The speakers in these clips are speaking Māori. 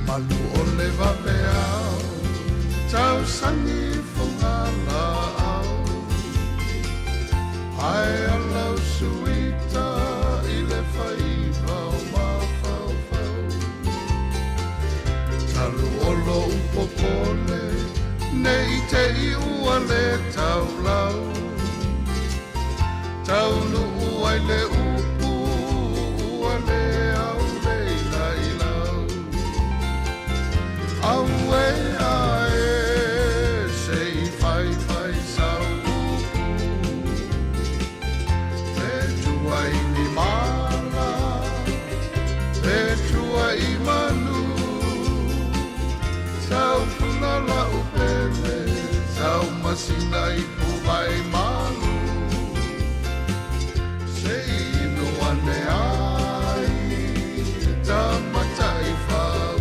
Malu o le vale au, tau sangi whangala au. Ai alau suita i le whaiva o mawhau whau. Talu olo upopole, nei te i ua le tau lau. Tau nu uai le upu, ua le au le lai lau. Au e ae, se i whai sau upu. Te tua i ni mala, te tua i manu. Tau puna la upele, tau masina i puwai malu. Se ino ane ai, tamata i whau.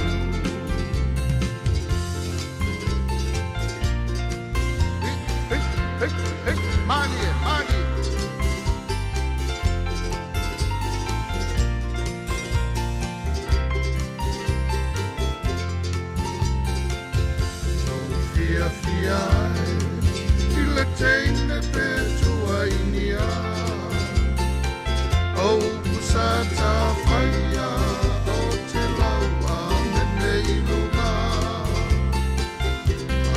Hey, mani. Faiai, i le teine pe tua inia. O pusata whaia, o te laua nene i lunga.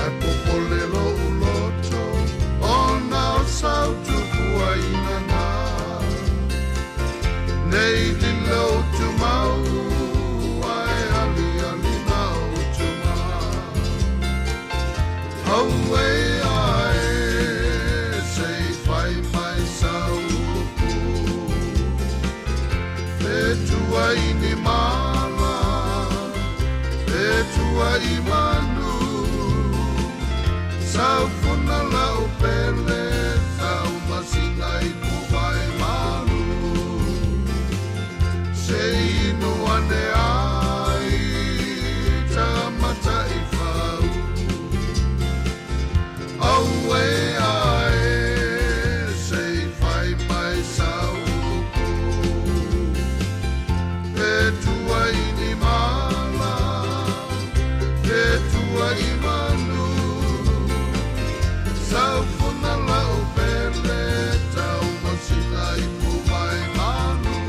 Ai popole lo uloto, o nao sau tupua inana. Nei lilo tu mau, ai ali nao tu mau. Oh, ai, sei whai sau upu. Te tua i ni mala, te tua i manu. Sau funa lau pele, sau masina i puwai malu. Sei inu ane ai, tamata i whau. Oh, ai, sei whai sau upu. Te tua i ni mala, te tua i manu. Sau funa lau pele, tau masina i puwai malu.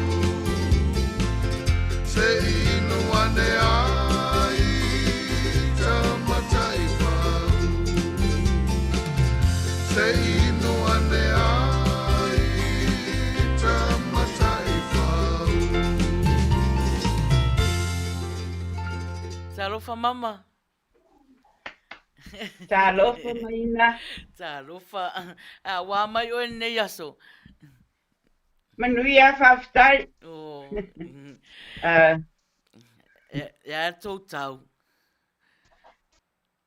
Se inu ane ai, tamata i whau. Se inu ane ai, tamata i whau. Talofa mama. Talofa Maina. Talofa. Wā mai o nei aso. Manuia whaftai. O. Ia tō tau.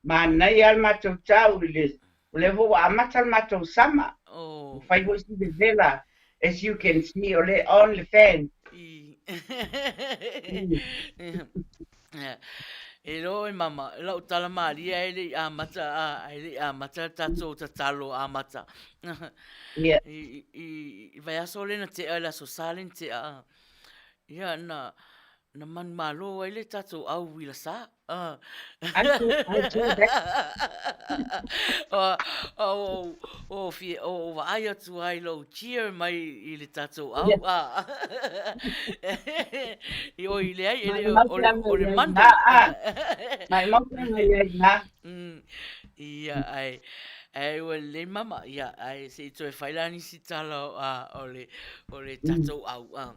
Manai al matou tau le ho amata al matou sama. O. Whai ho si de vela. As you can see, ole on le fan. E roi mama, e lau tala maria e li a mata tatou tatalo a mata. Yeah. I vai aso lena te ala so salin te a. Ia na man malo ai le tatou au Uila Sa. I do that. O vai atu ai lo cheer mai i le tatou au a. I o i le ai o le manda. Mai mautanga ia na. Ia ai. Ai o le mama ia ai se to e failani si tala o le tatou au a.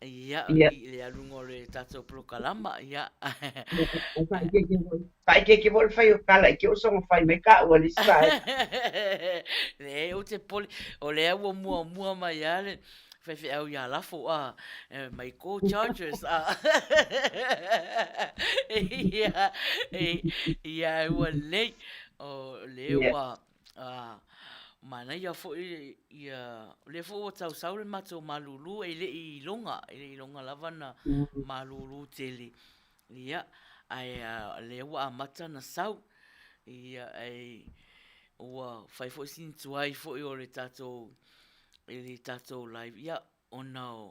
Ia i le alunga o le tatou prokalama ia. Pai ke vol fai o kala ke o songo fai me ka o le sai. Le o te poli o le au mua mai ale. Fai au ia lafo mai go Chargers ia ua lei o le ua mana ia fo ia le fo tau sau le mato malulu e le i longa lava na malulu tele ia ai le ua mata na sau ia ai ua fai fo sin tuai fo i o le tato live ia ona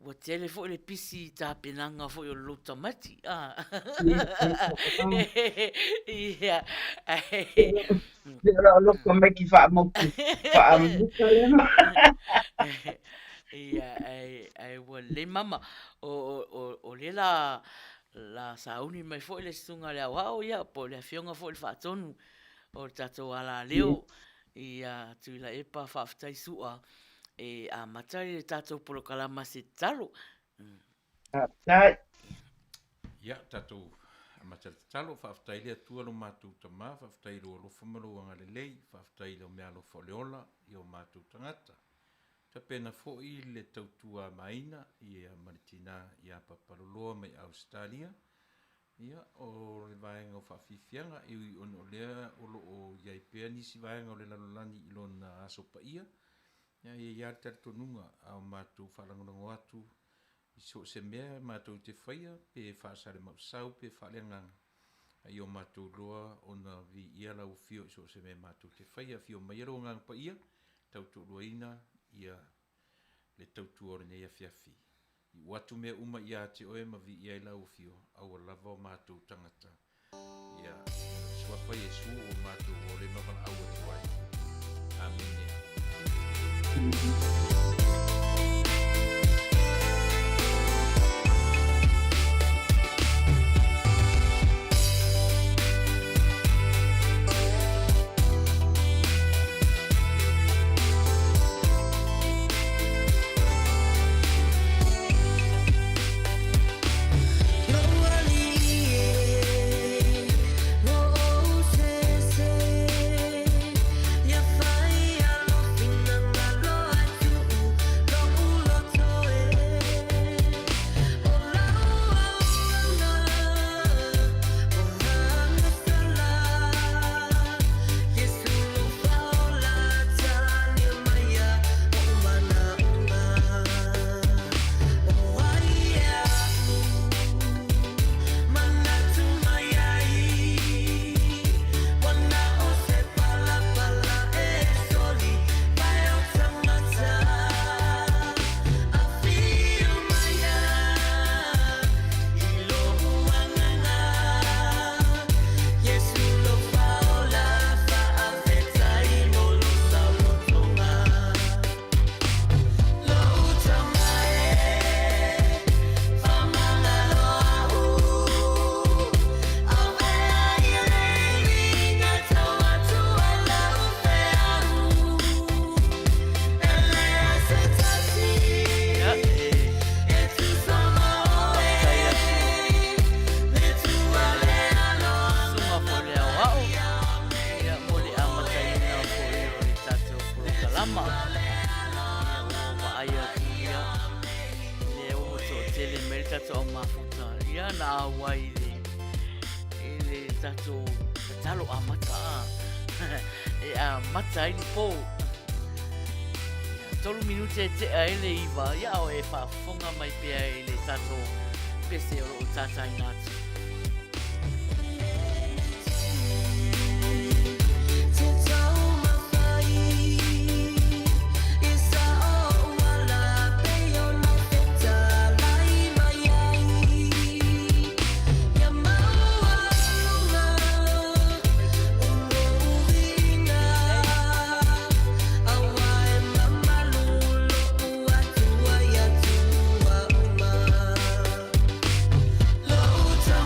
Ua tele fo le pisi ta penanga fo yo lo tamati. Ah. Ia. Pero lo come ki fa moku. Fa amuka le ma. Ia ai ua le mama o le la sauni mai fo le sunga le au ia po le fionga fo le fatonu o tato ala leo ia tuila epa faftai sua e a matai le tato polo kalama se talo. Tai. Ia tatou amatal talo faafetai le atua lo matou tamā faafetai lo alofa ma lo agalelei faafetai le o mea alofa o le ola i o matou tagata tapena foʻi le tautua Maina ia ma le tinā ia Papaloloa mai Australia ia o le vaega o faafifiaga i ona o lea o loo iai pea nisi vaega o le lalolani i lona aso paia ia ia le talitonuga a o matou faalagolago atu i so se mea matou te whaia pe whaasare mausau pe whaaleangang ai o matou loa ona vi ia lau fio i so se mea matou te whaia fio mai aro ngang pa ia tautu loina ia le tautu ore nei a fiafi i watu mea uma ia te oe ma vi ia lau fio au lava o matou tangata ia sua whaia su o matou ore mawana au atuai Amen. Te aele iwa, ia o e whaafonga mai pia e le tato pese o tatai natu. Time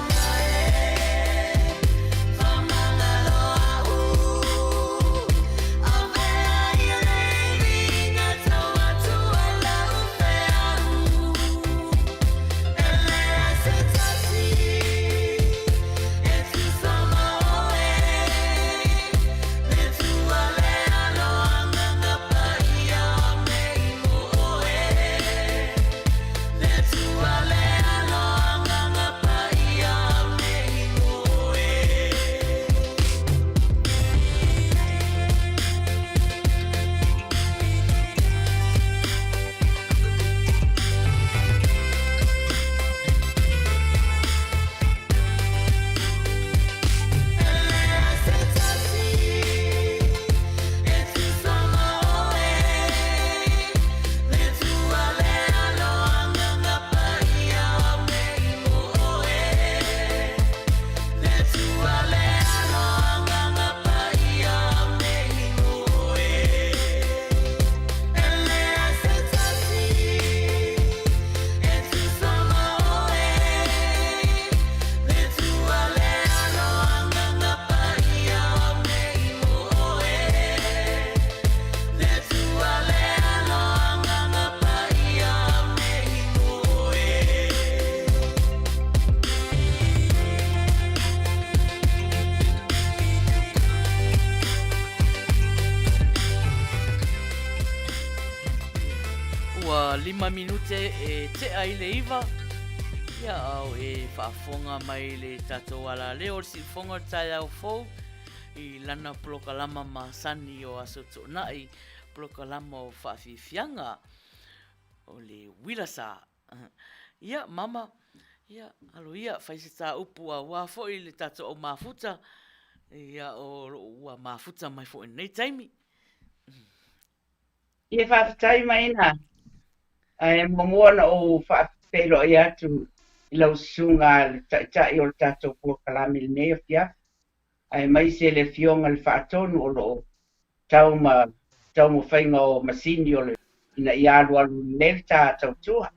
5 minute e te ai le iwa. Ia au e whaafonga mai le tatou ala leo si fonga tai au fou. I lana plokalama ma sani o aso tonai. Plokalama o whaafifianga. O le Uila Sa. Ia mama. Ia alo ia whaisita upu a wafo i le tatou o mafuta. Ia o ua mafuta mai fo nei taimi. Ia whaafitai Maina. Ai momoana o whaapelo i atu i lau sunga le tai o le tatou pua kalami le nea fia. Ai mai se le fionga le whaatonu o lo tau ma whainga o masini o le ina i alu alu le tātou tua.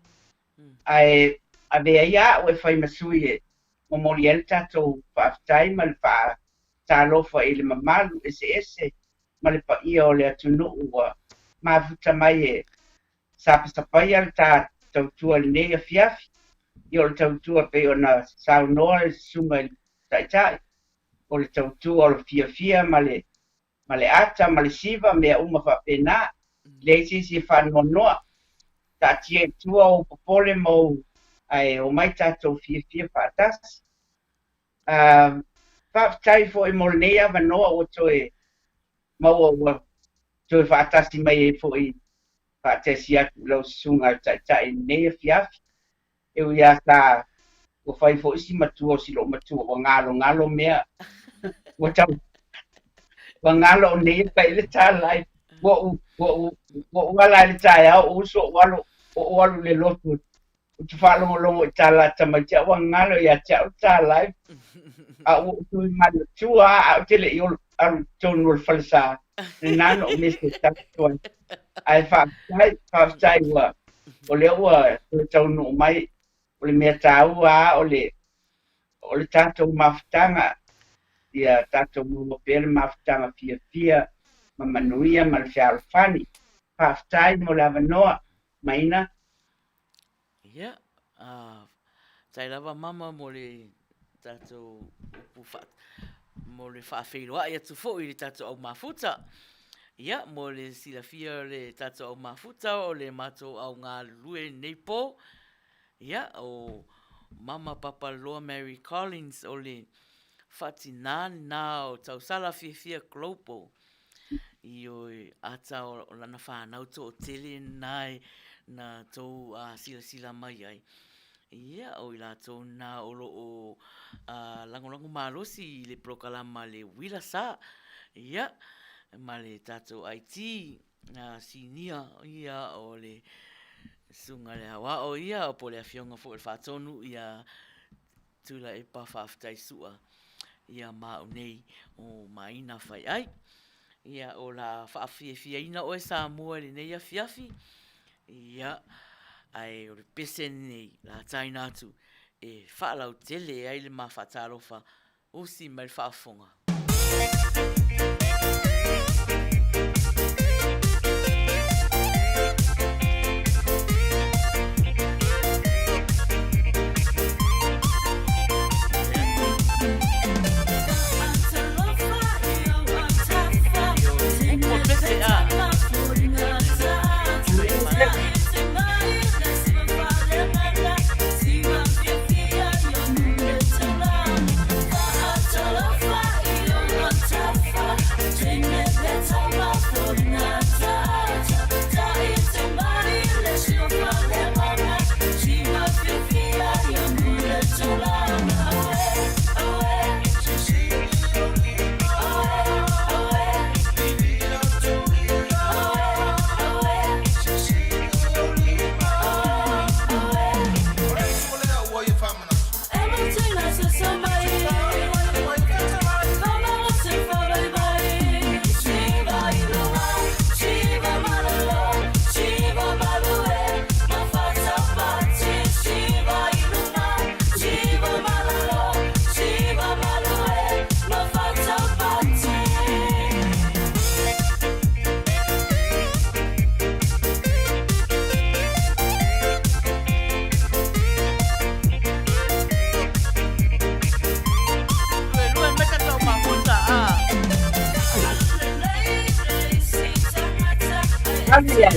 Ai a vea ia o e whai masui e momoli el tatou whaafitai ma le wha tālofa i le mamalu ese ma le pa ia o le atunu ua mafuta mai e sapasapai al tātou tua le nea fiafi. I o le tautua pe o na saunoa le sunga i taitai. O le tautua o le fia ma le ata ma le siva mea uma whapena. Le sisi e whanonoa. Ta tia tua o popole mau ai o mai tātou fia whaatas. Whaafitai fo e molnea wanoa o toe mau o toe whaatasi mai e fo i whaatasi atu lau sunga taitai nea fiafi. E ia sa o fai fo isi matua o silo matua o ngalo mea o tau o ngalo o nei kai le tā lai o ngala le tā ia o uso o alu le lotu o tu whalongo i tā la tamatia o ngalo ia tia o tā lai a o tu i manu tua a o tele i o alu tonu o le falsa le nano o mese tātua ai whaafitai ua o le ua o tau no mai o le mea tāua o le tātou mafutanga ia tātou mumopele mafutanga fia ma Manuia ma le whialofani whaafitai mo le avanoa Maina. Ia, tai lava mama mo le tātou upu mo le whaafeiloa i atu fo i le tātou au mafuta. Ia, mo le silafia le tātou au mafuta o le mātou au ngā lue nei po. Ia, o Mama Papaloloa Mary Collins o le whatinani nā o tausala fia global. I o ata o lana whanau tō o tele nai na tō sila mai ai. Ia, o i la tō nā olo o langolango mālosi le prokalama le Uila Sa. Ia, ma le tātou IT sinia ia o le sunga le hawa o ia o po le afionga fo le whaatonu ia tula e pa whaafitai sua ia mao nei o Maina Faiai ia o la whaafia ina o e sa mua le nei a fiafi ia ai o le pese nei la taina atu e whaalau tele ai le ma whaatarofa o si mai whaafonga. Manuia.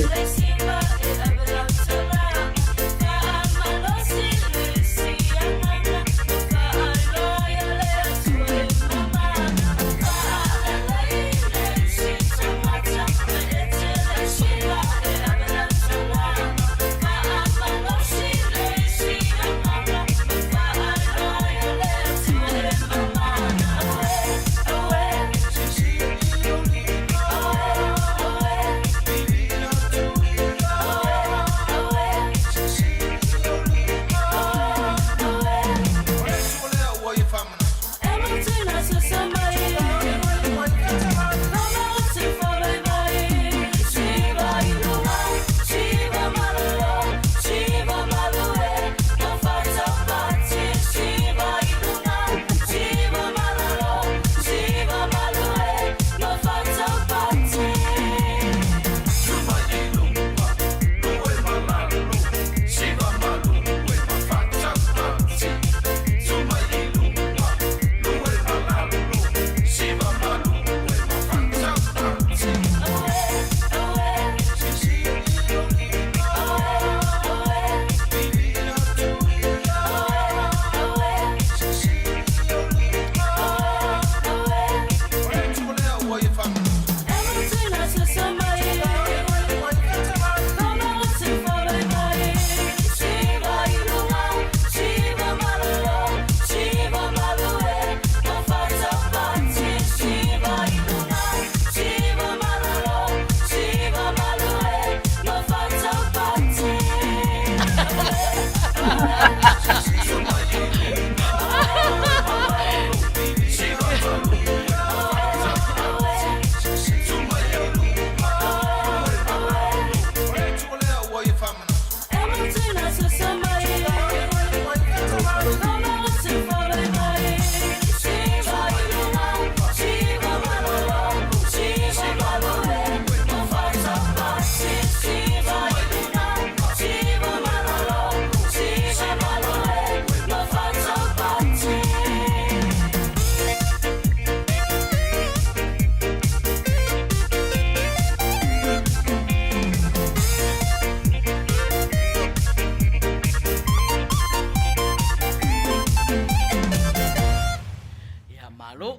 malo.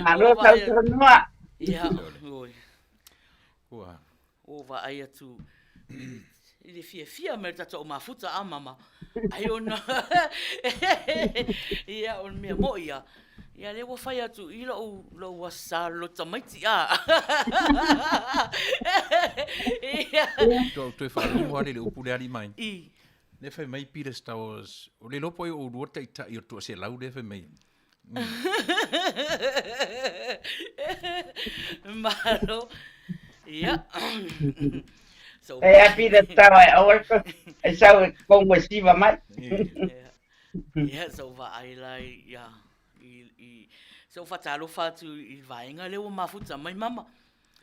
Malo tau noa. Ia, oi. Kua. O va ai atu. Ile fia me tato o mafuta a mama. Ai ona. Ia on mea mo ia. Ia le wa fai atu i lo wa sa lo tamaiti a. Ia. To e whaalungu ale le upule ali mai. I. Le fai mai Peter Stowers. O le lopo i o ruota i ta i o tua se lau le fai mai. Malo. Ia. So. E pida tawa e awal ko. E sau kongo siva mai. Ia, so va ai lai, ia. So fa talo fa tu I vainga le o mafuta mai mama.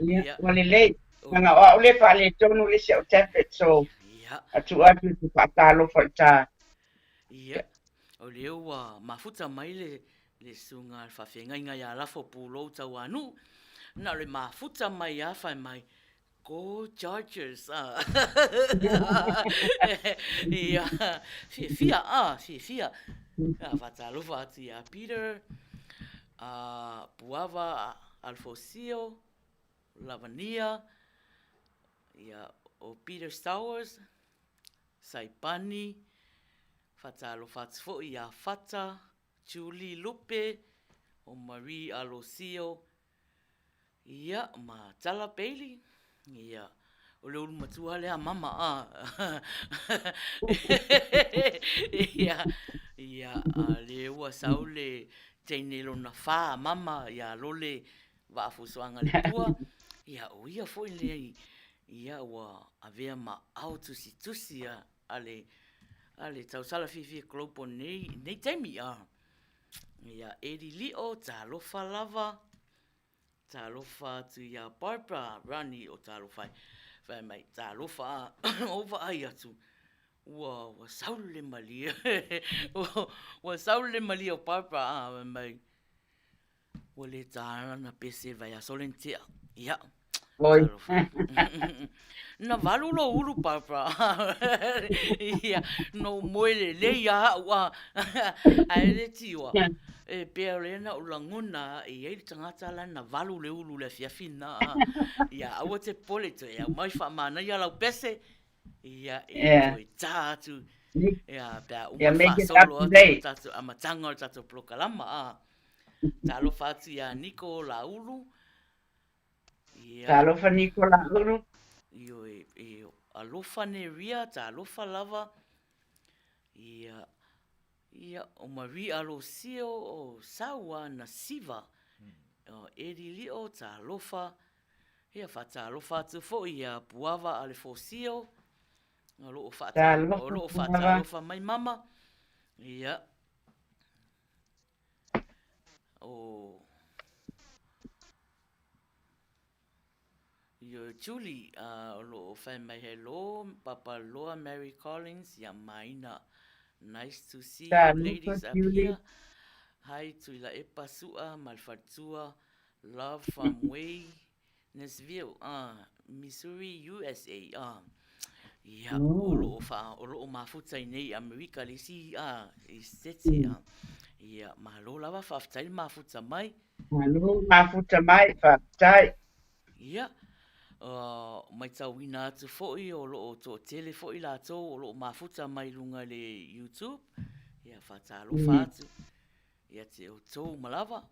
Ia, wale lei. Nga o le fa le tonu le se o tepet so. Ia. Atu tu fa talo fa ta. Ia. O le o mafuta mai le sunga fa fenga inga ya la fo pulo tau anu. Na le mafuta mai a fa mai. Go Chargers. Ia. Fia. Fa talo fa tu ia Peter. Puava Alfosio, Lavania, o Peter Stowers, Saipani, Fatalo Fatsfo, Fata, Julie Lupe, o Marie Alosio, ma Tala Bailey, o le ulu matua lea mama le ua sau le teine lona wha mama lole waafusoanga le pua o ia foi le ua avea ma au tusi ale tausala fifi klopo nei taimi Edi Leo talofa lava talofa tu Barbara Rani o talofai Vai mai talofa over ai atu. Wa saule malia. Wa saule malia o papa mai. Wa le tana na pese vai a solentia. Ia. Oi. Na valu lo ulu papa. Ia. No moele le ia wa. Ai le tiwa. E pea lena o languna e ei tangata la na valu le ulu le fiafina. Ia awa te pole to ia mai fa mana ia lau pese. Ia e tatu. Ia pea uma fa solo tatu amatanga tatu plokalama. Talo fatu ia Nico la ulu. Talofa Nico la ulu. Io alofa ne ria talofa lava. Ia o Marie Alosio o Sawa na Siva. Edi Leo talofa. Ia fa talofa tu fo ia Puava Alfosio. O lo fa talofa mai mama. Ia. Yo Julie, lo fa mai hello, Papaloloa Mary Collins, ya Maina. Nice to see you ladies up here. Hi to Uila Sa, Malfatua, love from Waynesville, Missouri, USA. Ya, olo mafuta nei Amerika lisi isetse ya malo lava faftai mafuta mai. Malo mafuta mai faftai. Ya. Mai tauina atu foi o lo to tele foi la to o lo mafuta mai lunga le YouTube. Ya fatalo fatu. Ya te o to malava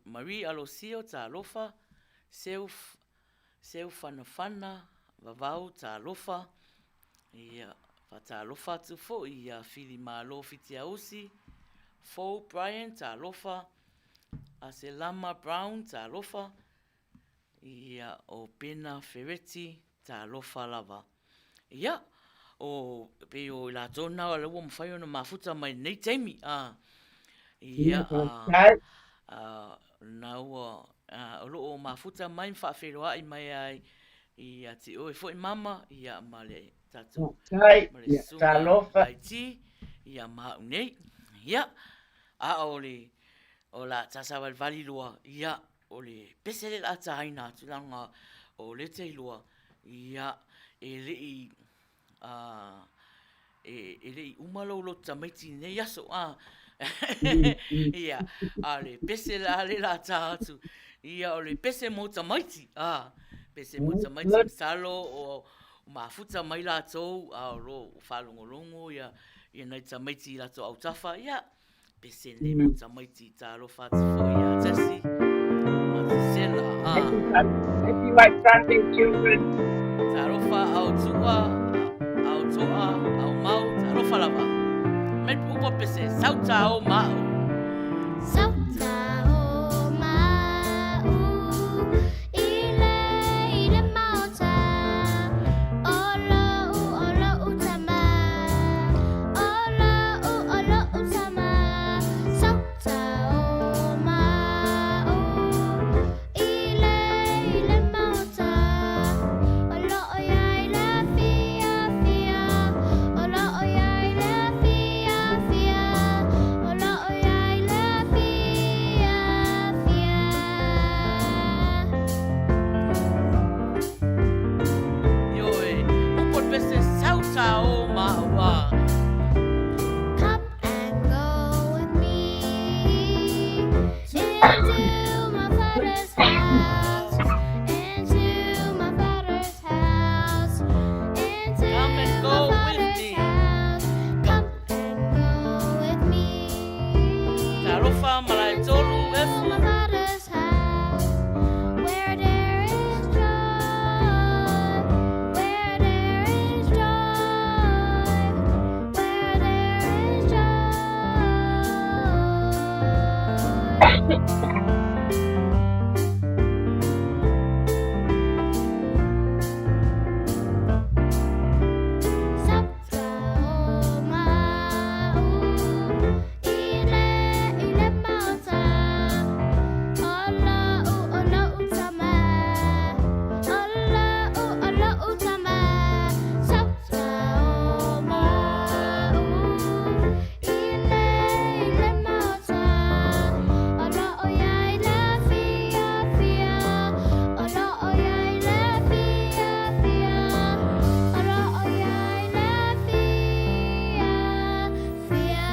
Marie Alosio talofa self fana vavau talofa. Ya fatalofa tu foi ya fili malo fitiausi. Fo Brian talofa. Aselama Brown talofa. Ia o Pena Ferretti talofa lava. Ia o pe o la tona o le wo mfai ona mafuta mai nei taimi ia na o lo mafuta mai fa feroa I mai ai ia ti o foi mama ia male tatu ia talofa ia ma nei ia o la tasa vali loa ia o le pesele la taina tulanga o le teilua ia ele umalo lo tamaiti ne yaso Ia, ale pese la le la tā atu. Ia o le pese mo tamaiti. Pese mo tamaiti msalo o mafuta mai la tau a ro whalongolongo ia nei tamaiti la tau au tafa. Ia, pese le mo tamaiti tā ro whātu fo ia tasi. Matisela. Happy White Sunday, children. Tā ro wha au tua, au toa, au mau, tā ro whalawa. Me upo pese, sauta o mau. Sauta o mau ile mauta olo utama olo utama sauta o mau ile mauta olo ya ile fia fia olo ya ile fia fia olo ya ile fia fia Ioe, upo pese sauta o maua. Come and go with me into my father's house, into my father's house, into Come and go my with father's me. house. Come and go with me Tā rofa malai tolu e to fu. my father's house, where there is joy, where there is joy, where there is joy. Sauta o mau ile mauta olo utama olo utama sauta o mau ile mauta olo ya ile fia fia olo ya ile fia fia olo ya ile fia fia.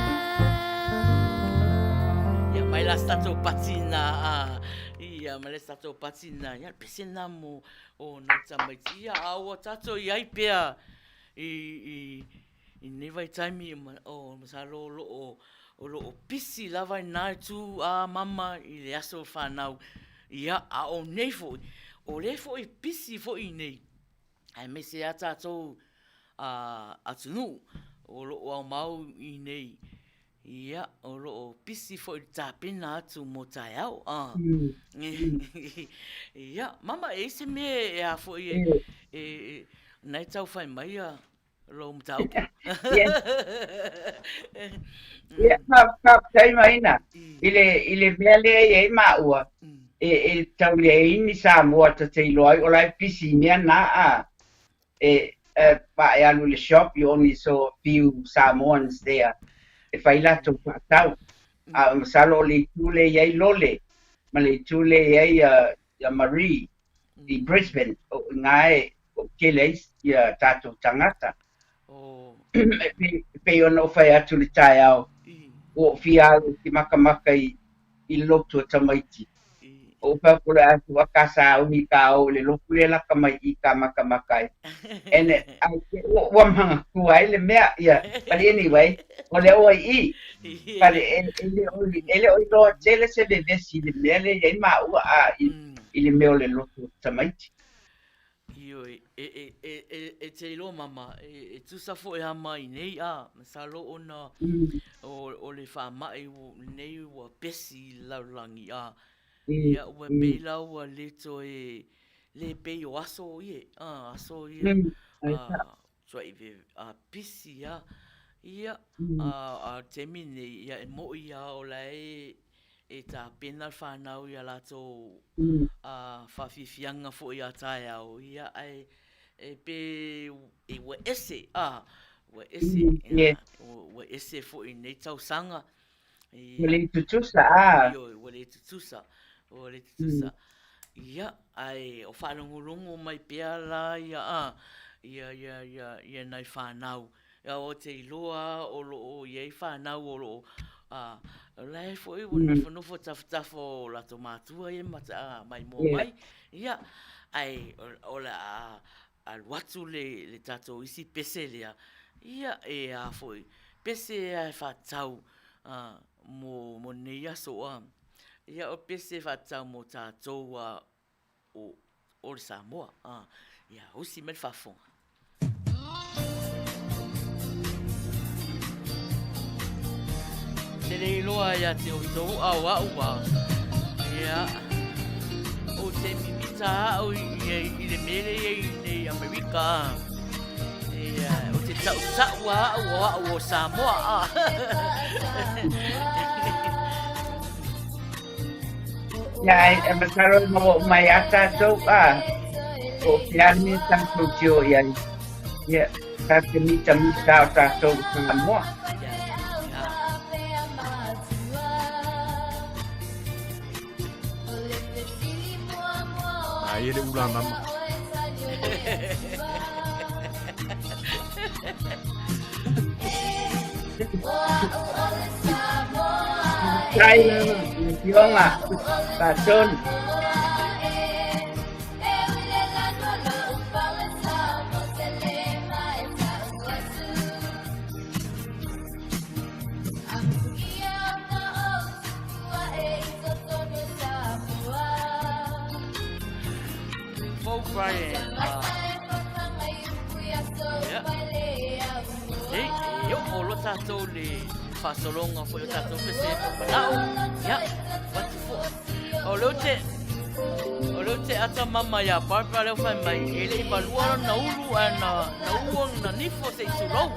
Ia mai la stato patina. Ia mai la stato patina. Ia pese namo o nei tamaiti. Ia aua tato iai pea. I nei vai taimi o masalo o lo pisi lava nai tu a mama i le aso whanau. Ia a o nei foi. O le foi pisi foi nei. Ai me se ata tau atunu. O lo au mau i nei. Ia, o lo pisi foi tāpena atu mo tai au. Ia, mama e se me e a foi nei tau whai mai a lo mtaupu. Ia, kai Maina. Ile mea lea e maua. E tau lea ini sa mua ta te iloai o lai pisi mea na a. Pa e anu le shop, you only saw few Samoans there. E whai lato patau. A masalo le tule iai lole. Ma le tule iai Marie. I Brisbane. O ngai o keleis ia tātou tangata. Oh, Pe ona o whai atu le tai au. O whialu ki makamaka i lotu o tamaiti. O pāpura atu wakasa uni ka au le loku le laka mai i ka makamakai. Ene, ua manga kua ele mea, ia. But anyway, o le oa i. Pare, ele oi loa tele se le vesi le mea le iai maua a i le mea o le lotu o tamaiti. Io e te ilo mama e tusa fo e hama i nei masalo ona o le whamai o nei ua pesi laulangi ia ua peila ua leto le pei o aso ie aso ie so i pisi ia a temine ia e mo ia o lai e tā pena whanau ia lato whawhiwhianga fo ia tae au ia e pe e ua ese ua ese fo i nei tau sanga Wale tutusa ua le tutusa ia ai o whanongolongo mai pea la ia nai whanau ia o te iloa o lo o iei whanau o lo Lai foi wona whanufo tafo la tomatua e mata mai mo mai. Ia, ai o la al watu le tato isi pese lea. Ia e a foi. Pese e whatau mo neia soa. Ia o pese whatau mo tatou o le Samoa. Ia, usi me le whafonga. Te rei loa ia te o tau au. Ia, o te mimita au i le mele i nei Amerika. Ia, o te tau au o Samoa. Ia, e mataro mo mai ata tau o piani tanto tio ia. Ia, ka te mita o tātou Samoa. Ai ele ula mama. Sai Yonga, Pason. Brian. Eu polo tatou le fasolonga foi o tatou pese não. Ya. What for? O lo te ata mama ya parpa le fai mai ele i balua na ulu na uong na nifo se sulou.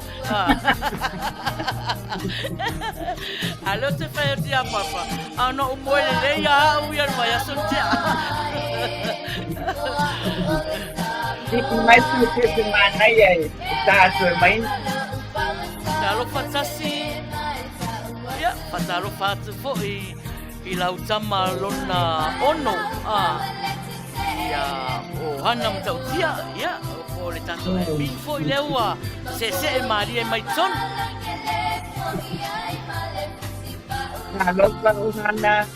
Alo te fai dia parpa. Ana o moile le ya u ya mai asuntia. Mais do que Maina está a mãe. Talo fatasi. Ya, patalo fatu fo i lau tama lona ono. Ya, o hana mtautia. Ya, o le tato e min fo i leua. Se e maria mai ton. Na lopa uhana.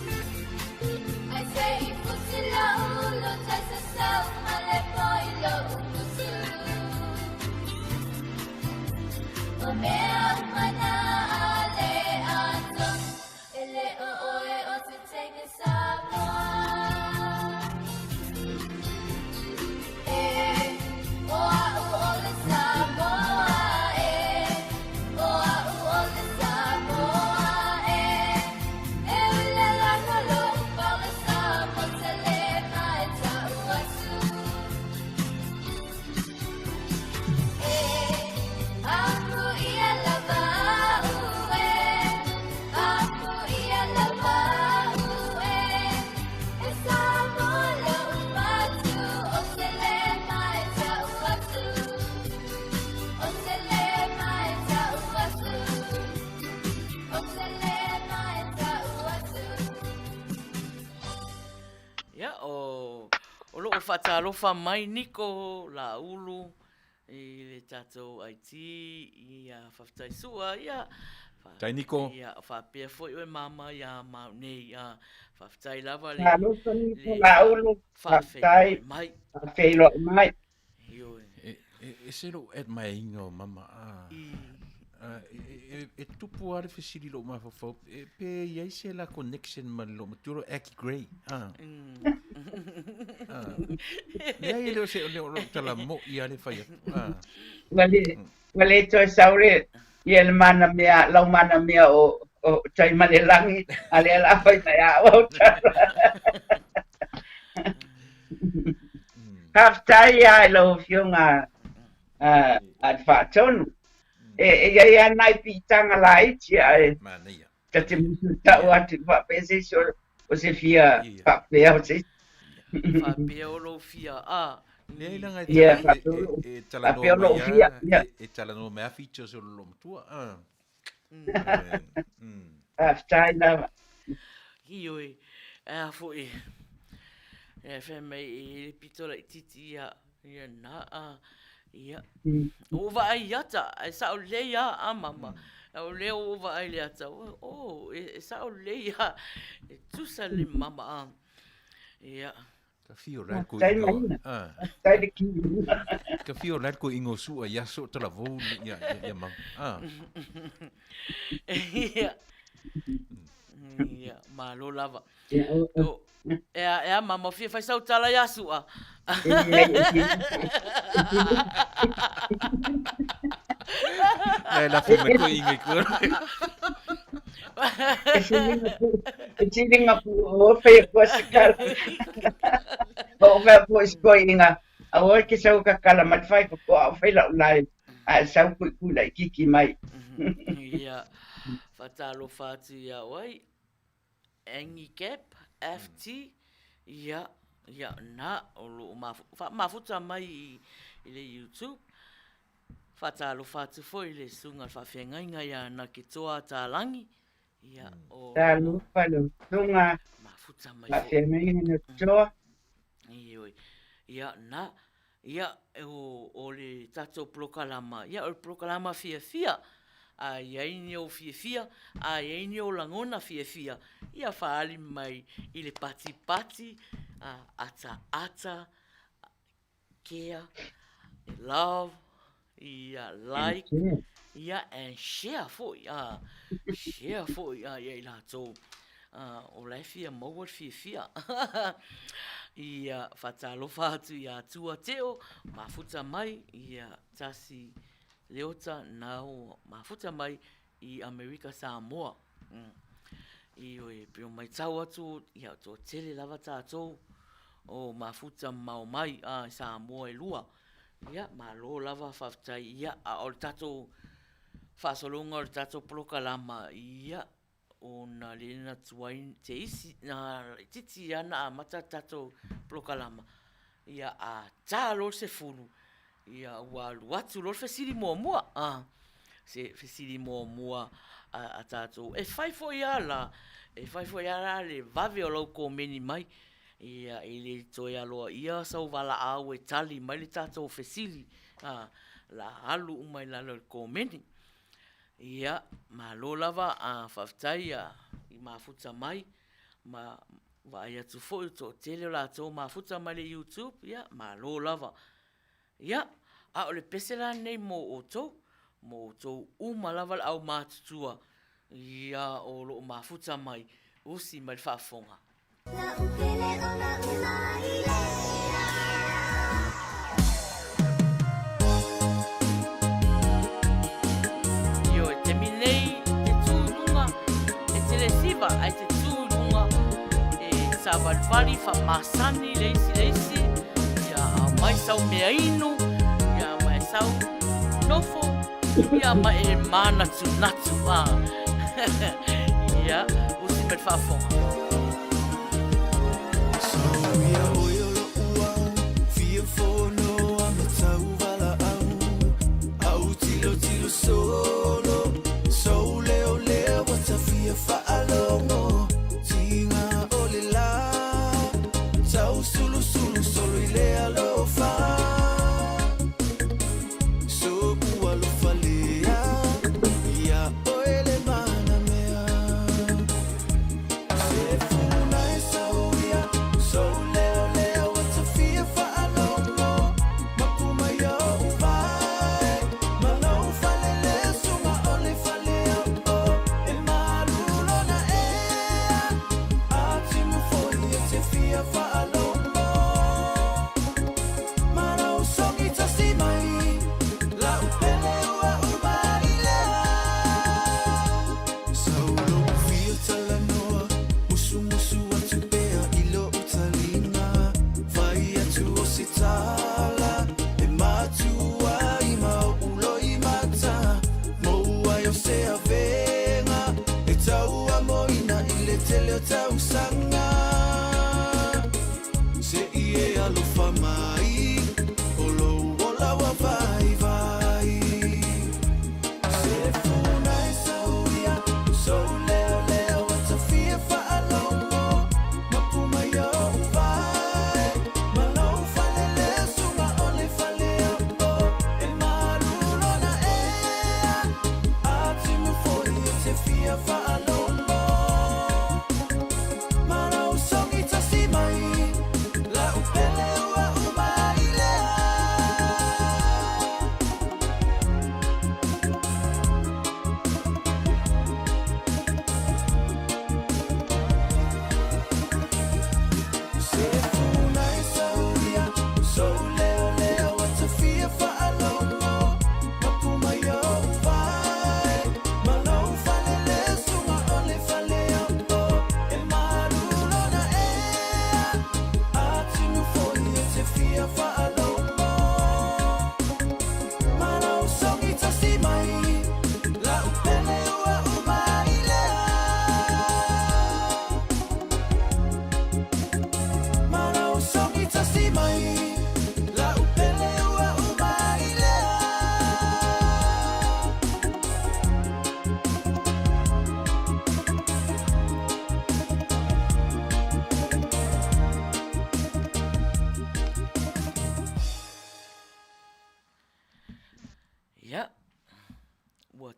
Fatalofa mai niko la ulu i le tatou Aiti ia whaftai sua ia Tai niko ia whapea foi o mama ia maunei ia whaftai lava le Na lopa niko la ulu. whawhai mai Whawhelo mai. Ioi se lo et mai ingo mama e tupu are fesiri lo ma fo pe ia se la connection ma lo maturo aki grey ia ile se lo tala mo ia le fai Wale to saure ia mana mea lau mana mea o tai malelangi ale la fai ya o. Haftai ya lo fiunga at fatonu. Ia nai pitanga lai tia Manuia. te musu tau atu whapese o se fia whapea o se. whapea o lo fia Lei langa Ia, e tala no whapea lo fia. e tala no mea features o lo mtua. Haftai na Ioi foi whemei pitola i titi ia na ia o vai yata ai sa o le ia mama Au leo o va ai le ata. Oh, e sa o le ia. E tusa le mama a. Ia. Ka fio rai ko Tai ingo. Maina. Ah. Tai de ki. Ka fio rai ko ingo su a yaso tala vou ya mang. Ah. Ia. Ia, malo lava. Ya o. O, e a mama fia fai sau tala yasu a. La fu me ko ingo ko. Chilinga pu o fe ko sekal. O fe po skoinga. A o ke sau ka kala mat fai ko o fe la lai. A sau ku ku lai kiki mai. Ia, fatalo fatu ia wai. Engi cap, FT, ia, na, o lo mafuta mai i le YouTube. Fatalo fatu foi le sunga whawhengainga ia na ki toa tālangi. Ia, o Ta lu fa lu tunga mafuta mai ma fo. fe me na to. Ioi. Ia, na, ia, o le tato prokalama. Ia, o le prokalama fia. A iaini o fia. A iaini o langona fia. Ia whaali mai i le pati. Ata. Care. Love. Ia like. Ia and share foi. Share foi. Ia i la tō. O lai fia maua fia. Ia whatalofa atu ia tua teo. Mafuta mai ia tasi leota nao mafuta mai i Amerika Samoa. Io e pio mai tau atu ia tō tele lava tātou. O mafuta mau mai Samoa e lua. Ia malo lava whaftai ia o le tātou whasolonga o le tātou prokalama ia o na lena tuain te isi na titi ana a mata tātou prokalama. Ia a tā lor se fulu. Ia ua luatu lor fesiri mua. Se fesiri mua a tātou. E whai fo ia la. E whai fo ia la le vave o lau ko meni mai. Ia e le toi aloa ia sau wala au e tali mai le tātou fesiri. La alu umai la le ko meni. Ia malo lava a whaftai i mafuta mai. Vai atu fo i tō tele o la tō mafuta mai le YouTube. Ia malo lava. Ia, a o le pesela nei mo o tō umalawal au mātutua. Ia o lo mafuta mai, usi mai whaafonga. Io e te minei, te tūrunga, e te resiva, ai te tūrunga, e savalvali wha masani leisi, ia mai sau mea inu, ia mai sau nofo, ia mai e mana natu, ia, usi mai whaafonga. Solo, so leo what's a fear for alone, tinga olila, tau sulu solo ile alofa, so ualofa lea, ya oele mana mea, se funa esa uia, so leo what's a fear for alone, mapuma yo vai, malo tau sanga se ie alofa mai olo ola wa vai se funa esa uia so leo what's a fear for alone mapuma yo vai malo falele suma ole faleo e marulona ea atimu fo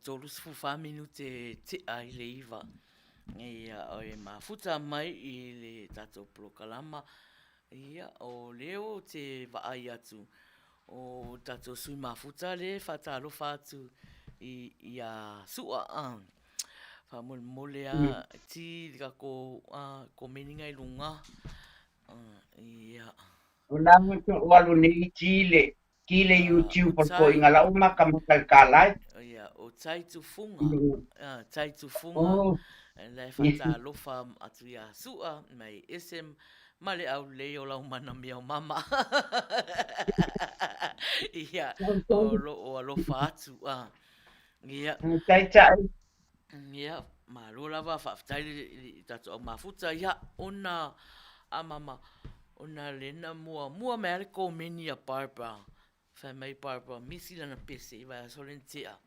tolu sfu faminu te ai le iwa. Ia o e mafuta mai I le tatou polokalama. Ia o leo te vaai atu. O tatou sui mafuta le whatalofa atu ia sua an. Whamole a ti ka ko meninga I lunga. Ia. O lama to walu nei Chile. Kile YouTube po inga lau makakalai. Ia, o tai tu funga. Tai tu funga. Oh, Le whatalofa atu ia sua mai esem male au leo lau mana mia mama. Ia, o alofa atu. Ia. tai tai. Ia, malo lava whaftai tatu au mafuta. Ia, ona mama. Ona lena mua mea ko meni a Barbara. Whai mai Barbara. Misi lana pese I vai solentea.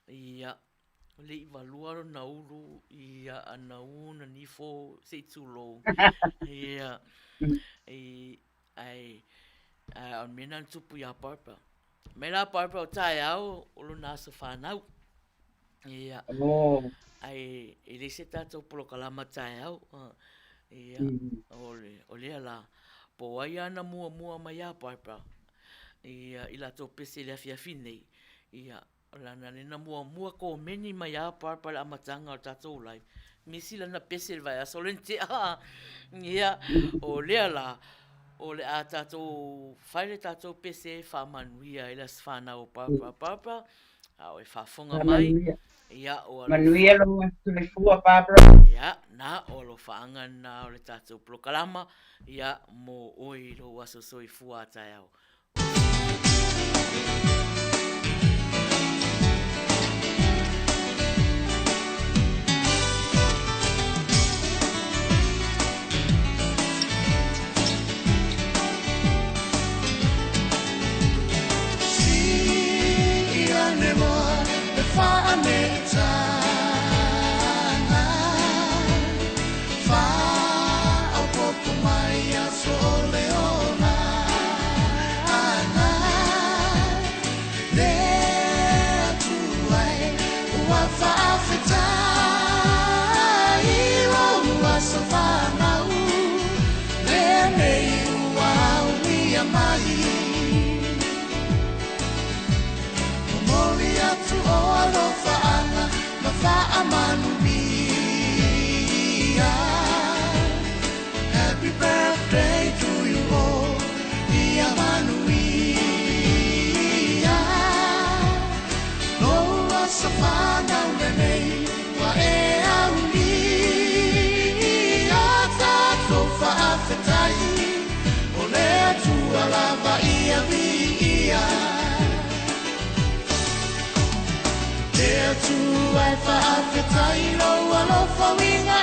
Ia. Le I valuaro na uru. Ia ana una nifo se tulo. Ia. Ai on mena tupu ia Barbara. Mela Barbara o tae au. Olo nasa whanau. Ia. Oh. Ai le se tatou polokalama tae au. Ia, ole ala. Po ai ana mua mai a Barbara. Ia, ila tō pese le afiafi nei. Ia, lana nena mua ko meni mai a Barbara a matanga o tatou lai. Misi lana pese le vai a solente. Ia, ole ala. Ole a tatou, whaile tatou pese wha Manuia ila sfana o Barbara. A oe whafonga mai. Ia, o Manuia lo tule fua Barbara. Ia, na o lo whaanga na o le tatou plokalama. Ia, mo oi lo waso soi fua tai au. Happy birthday to you, oh, dear Manuia. No wasafana wene wa e auni. Ata tofa afetai, ole tu alava ia via. There to alfa afetai lo alofa winga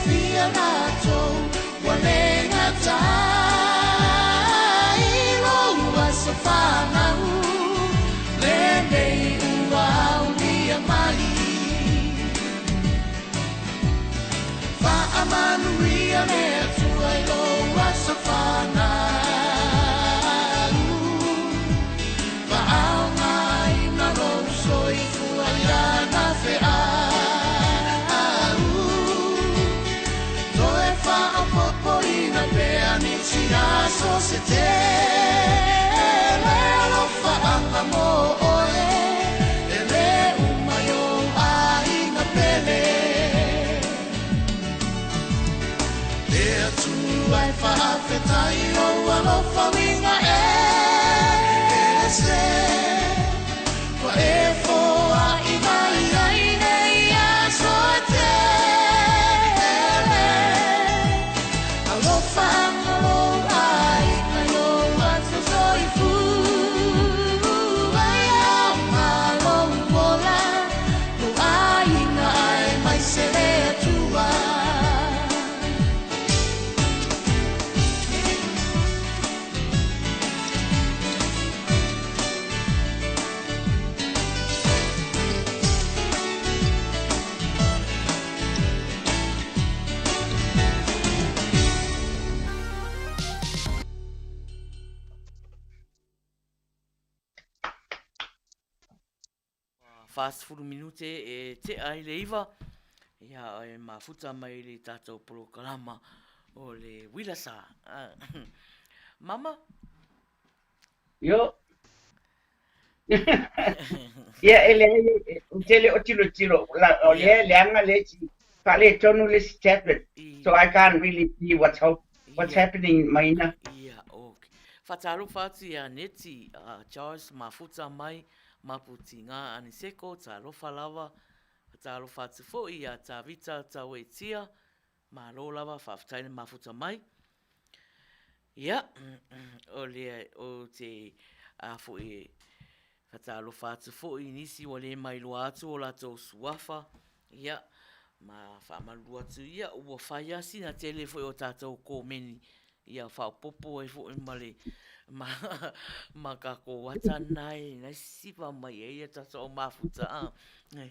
Fia nato, walenga tai, lo wasafana lende uau dia mali. Fa Manuia me tua lo wasafana. Fa au mai na lo soi fuala na fea. So se te le lo fa anga mo ole ele umayo Lea tu ai whaafetai o alofa winga e se Wa e foa i mai ai nei a soa te Alofa angalo ai na yo atu soi fu Ai au malo mola Nu ai na ai mai se lea tua Fast food minute e te ai le iwa. Ia e mafuta mai le tātou polokalama o le Uila Sa. Mama? Yo. Ia ele tele o tilo o le anga le pale tonu le tablet. So I can't really see what's happening in Maina. Ia, ok. Whatalo whatu ia neti Charles mafuta mai maputi ngā aniseko tā lofa lava tā lofa atu fo ia tā vita tā wetia ma lo lava whaftaine mafuta mai. Ia, o le o te fo e tā lofa atu fo i nisi o le mai loa atu o lato suafa. Ia, ma whaamalu atu ia ua whaia sina tele fo o tātou kōmeni. Ia whaupopo e fo i male ma kako watanai na sipa mai e ia tato o mafuta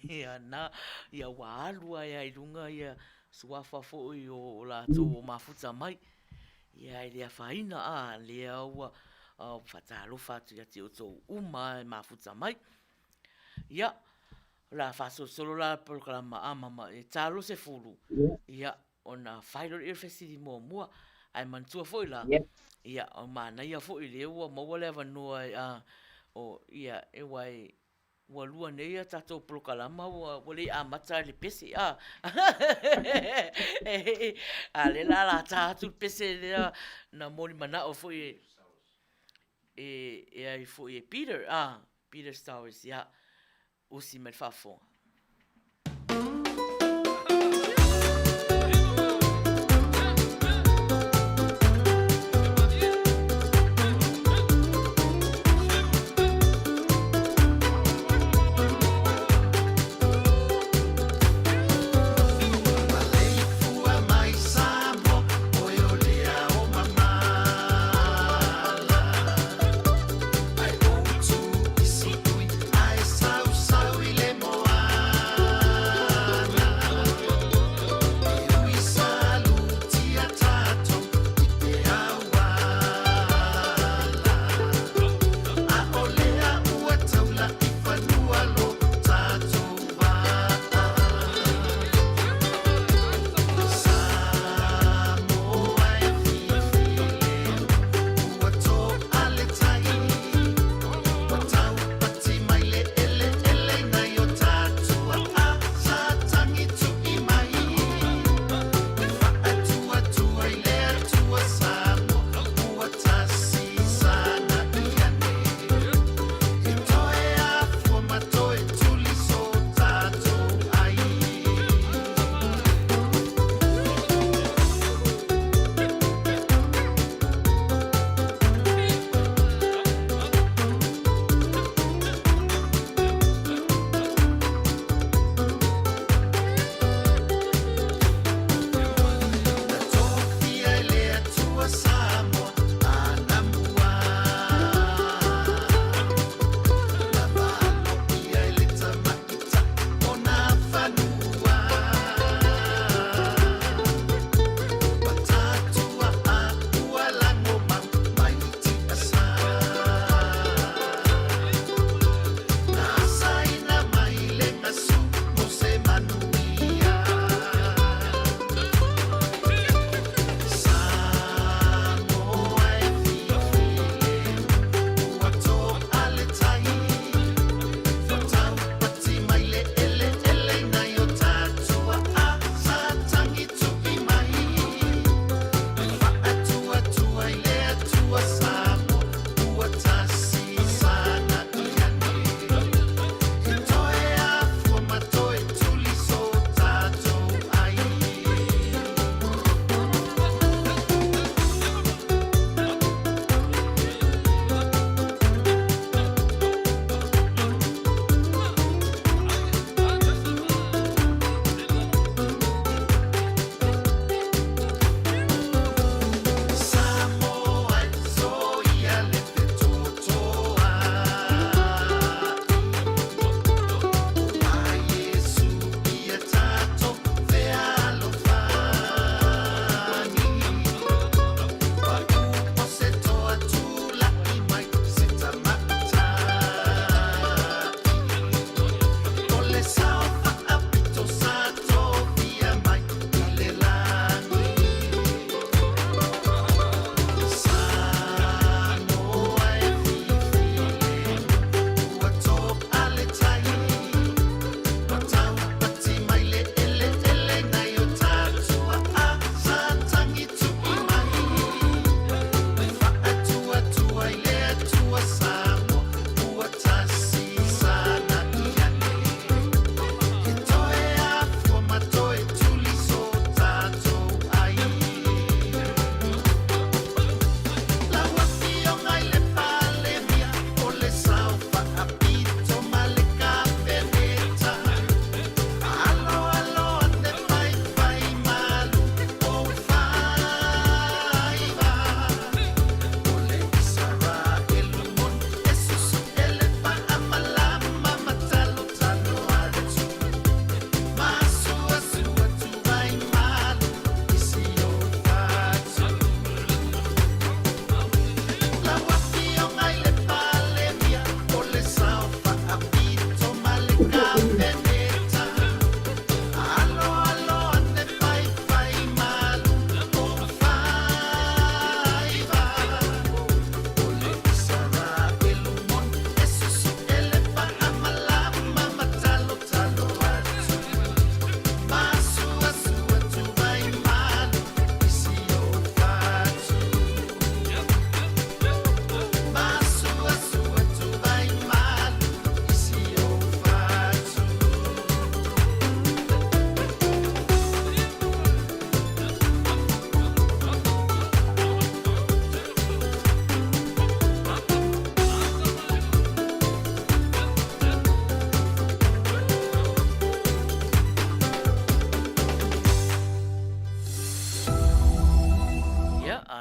ia na ia waalua ia i runga ia suafa foi o lato o mafuta mai ia i lea whaina lea ua whatalo whatu ia te oto uma mafuta mai ia la faso solo la programa mama e talo se fulu ia ona whairo i fesiri mua ai mantua foi la ia o Manuia foi le ua maua le vanua o ia e wai ua lua nei a tatou polokalama ua le amata le pese a le la tātou pese lea na moli manao foi e ai foi e Peter Stowers ia usi me whafonga. Ai sau sau i le moa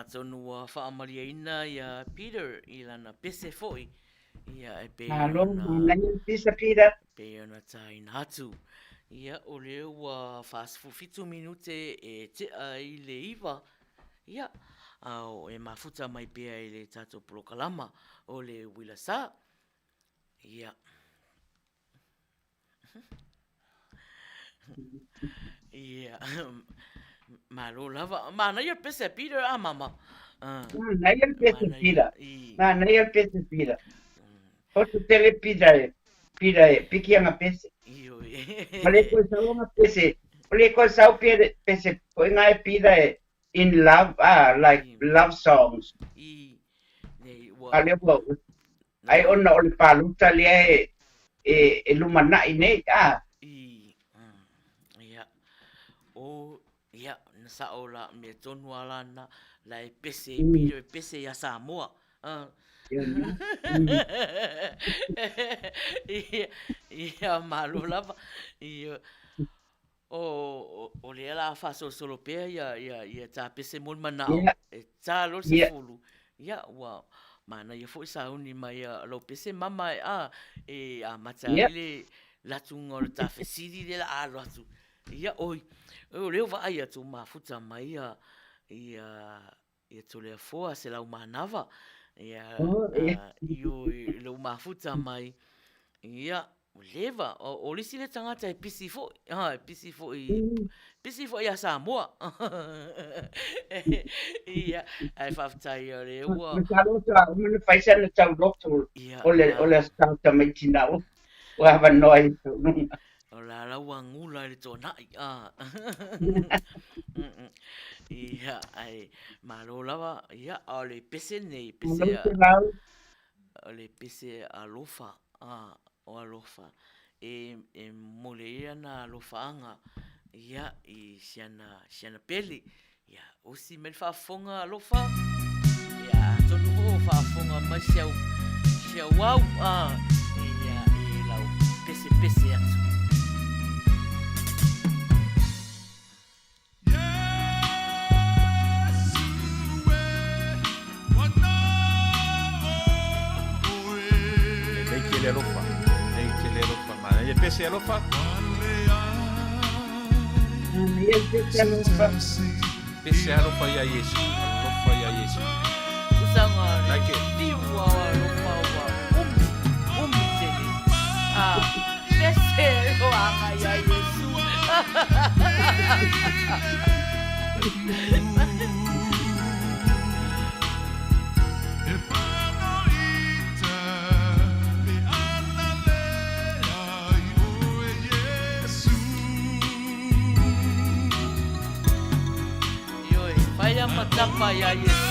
tonu whaamaliaina ia Peter i lana pese fo'i. Ia e pe Malo, ona manai pisa pira. pe ona taina atu. Ia o leo ua whaasfufitu minute e te i le iwa. Ia, au e mafuta mai pia i le tato prokalama o le Uila Sa. Ia. Ia. Malo lava. Mana ia pese Peter a mama. Manai pisa Mana pira. i. Manai pisa pira. O tu tele pira e. Pira e. Pikianga pese. Io. Male ko sa uma pese. Male ko sa pese. Ko ngai pira e. In love, like love songs. I. Nei wa. Ale po. Ai ona o le paluta le e lumana nei I. Ia. O ia na sa ola me tonu alana la e pese Peter e pese ia Samoa. Ia malo lava. Ia o le la fa solo pe ia ta pese mon manao e ta lo se fulu. Ia wa mana ia foi sa uni mai lo pese mama e a mataile la tunga ta fesidi de la alo atu. Ia oi. O leo va ia tu mafuta mai ia tu le foa se la umanava. Ia io lo mafuta mai. Ia leva o lisi le tangata e pisi fo pisi fo ia Samoa. Ia ai faftai o le ua. Masalo sa umana faisa na tau doctor. Ole stauta mai tinao. Wa hava noi. O la wangula le tonai. Ia ai malo lava ia o le pese nei pese o le pese alofa o alofa e moleia na alofaanga ia i siana peli ia o si mel fa fonga alofa ia tonu ho fa fonga mai sia wau ia i lau pese atu. Le alofa, mana ia pese alofa. Pese alofa ia Yesu, alofa ia Yesu. Usanga Like diwa alofa wa tele. Pese anga ia Yesu. Vaya matapa ya Yesu.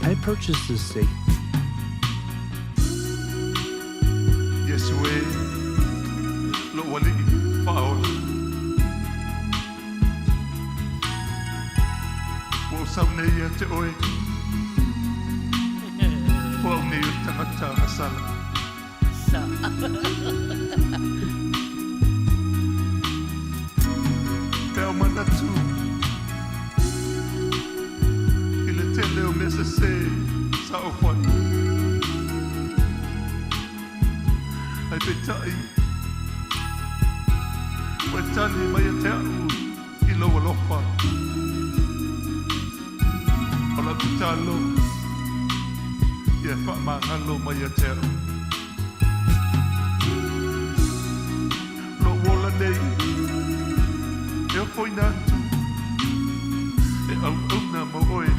I purchased this steak. Yes, we lo wali faol. Wo samne ya te oi. Wo ne yu tangata masala. Sa. Peo manatu. Ile tele o mesa se sa o fon. Ai petai. Wetani mai te au i lo lofa. Ola pitalo. Ye fa mangalo mai te au. Lo wola nei. E foi natu. E au na mo oi.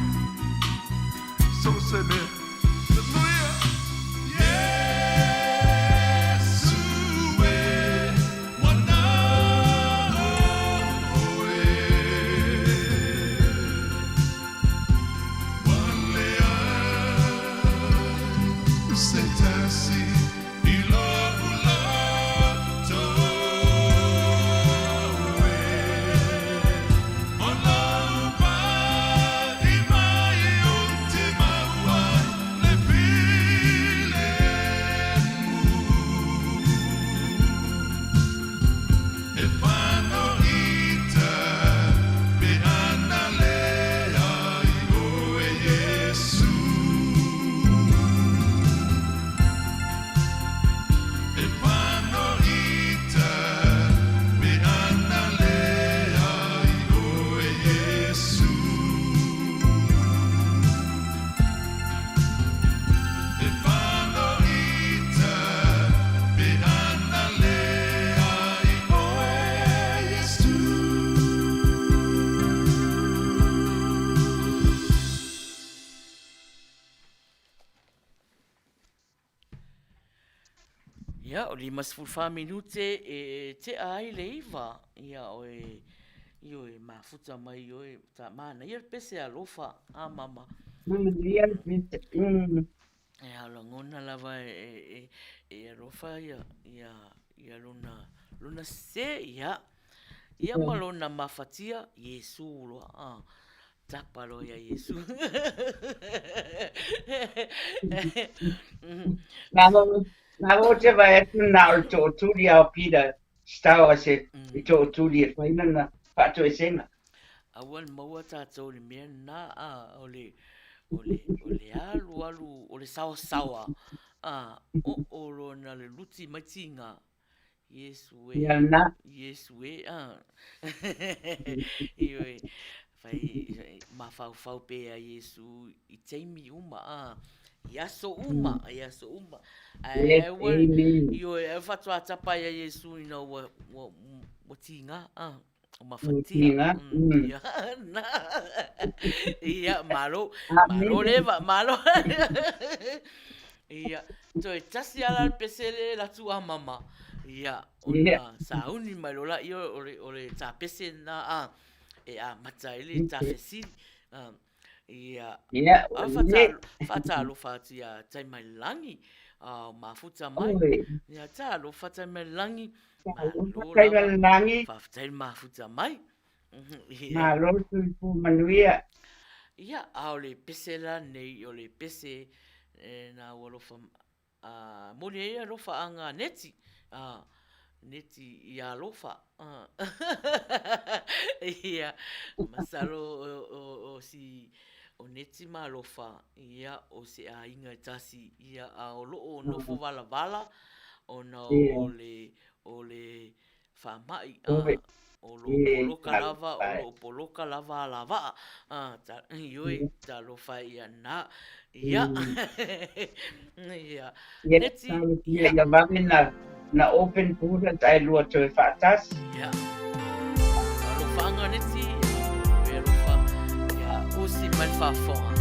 Ia, o 5 minute te ai le iwa. Ia, o e mafuta mai o e ta mana. Ia pese alofa a mama. Ia pese. E halangona lava e alofa ia luna se ia. Ia malona mafatia Yesu loa. Tapalo ia Yesu. Nā te vai atu nā o tō tūri au pira stawa se i tō tūri e whaina na whātu e senga. Awan maua tātou le mea nā ole alu ole sawa o rona le luti mai tinga Yesu Ia nā. Ioi fai mafau pe a Yesu i teimi uma Iaso uma. Io e fatto a tapa ia Yesu ina wa tinga o mafatia. Ia malo leva malo. Ia to e tasi ala pesele la tua mama. Ia ona sauni malola io ole ta pese na e a mataili ta fesi. Ia fatalo fatia tai mai langi mafuta mai ia talo fatai mai langi fatai mafuta mai malo tu Manuia ia ole pese la nei ole pese na wolofa moni ia lofa anga neti ia lofa ia masalo o si o neti malofa ia o se a inga tasi ia a o loo nofo vala o na ole whamai o lo poloka lava ioi ta lo fai ia na ia neti ia vami na open food tai lua to fatas ia lo fanga neti aussi mal fort.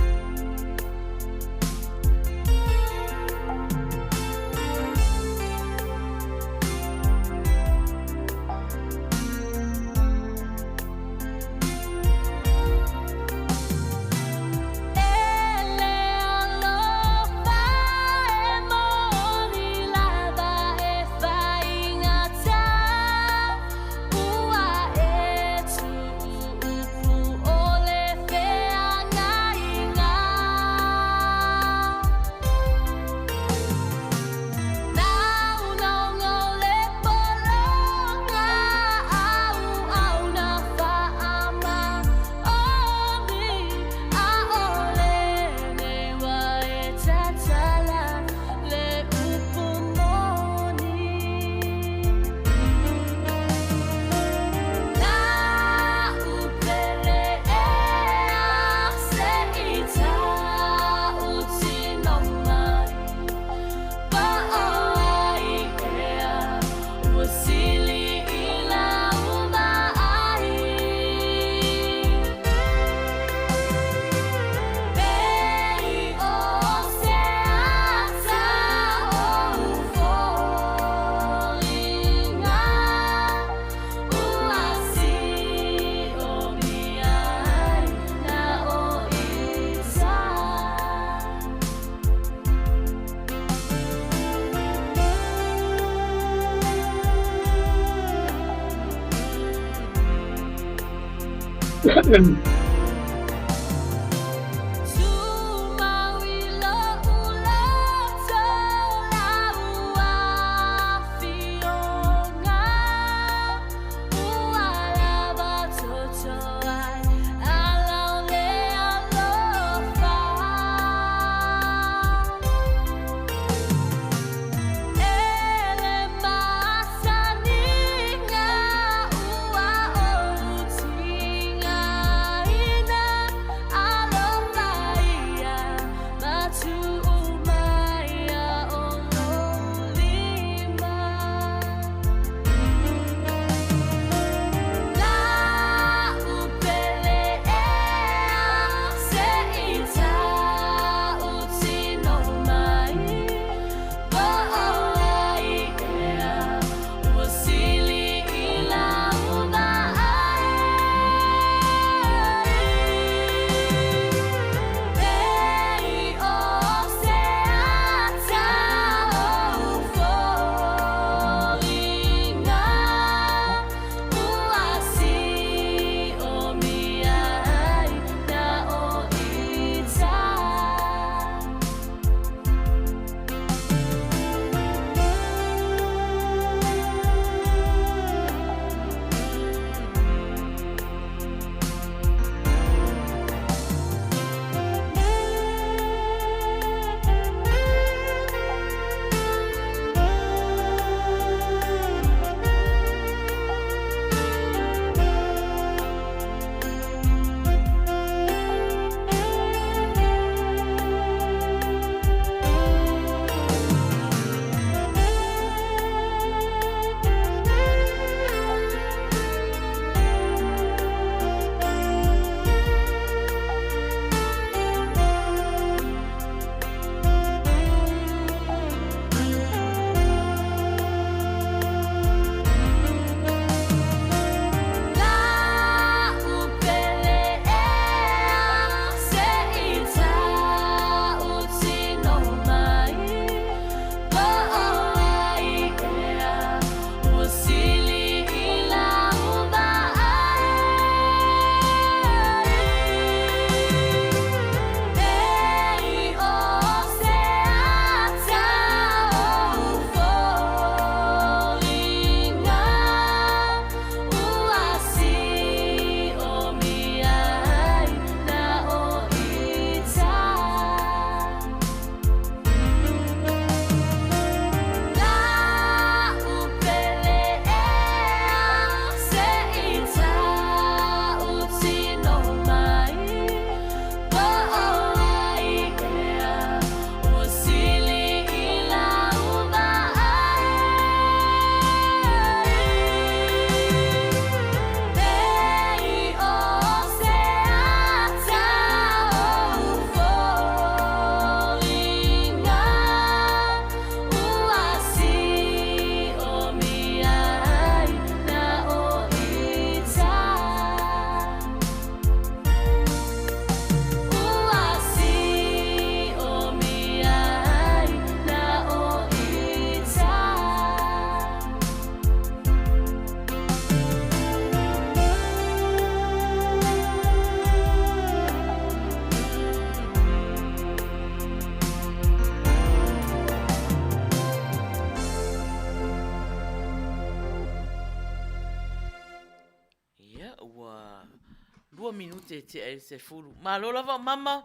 se fulu. Malo lava mama.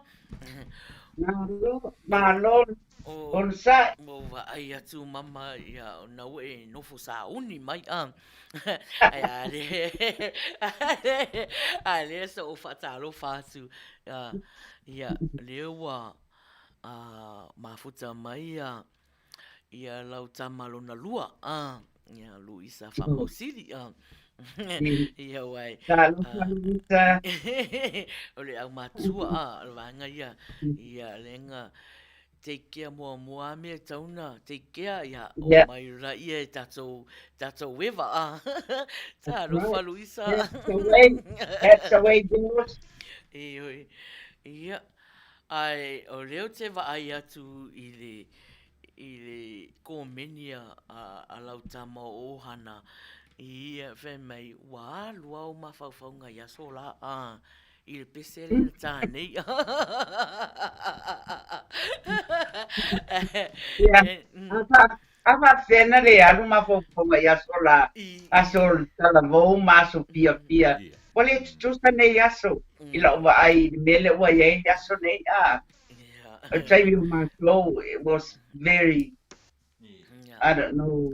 Malo, O on sa, o va ai atu mama ia na we no fu sa uni mai ai ale so fa talo fa su ia lewa mafuta mai ia lau tamalo na lua ia Luisa fa mausili ia wai talo sa, ole au matua vanga ia lenga take care mua me tauna take care ya o mai ra ia tato weva ta lo fa Luisa that's the way it goes. ia ai o leo te va ai atu i le komenia a lau tama o hana ia fe mai wa lua o mafaufaunga ia sola i le pese le tānei. Ava fena le alu mafofonga ia sola aso tala vou maso pia. Pole tutusa nei aso. Ila ova ai mele ua iei aso nei I tell you my flow, it was very, I don't know,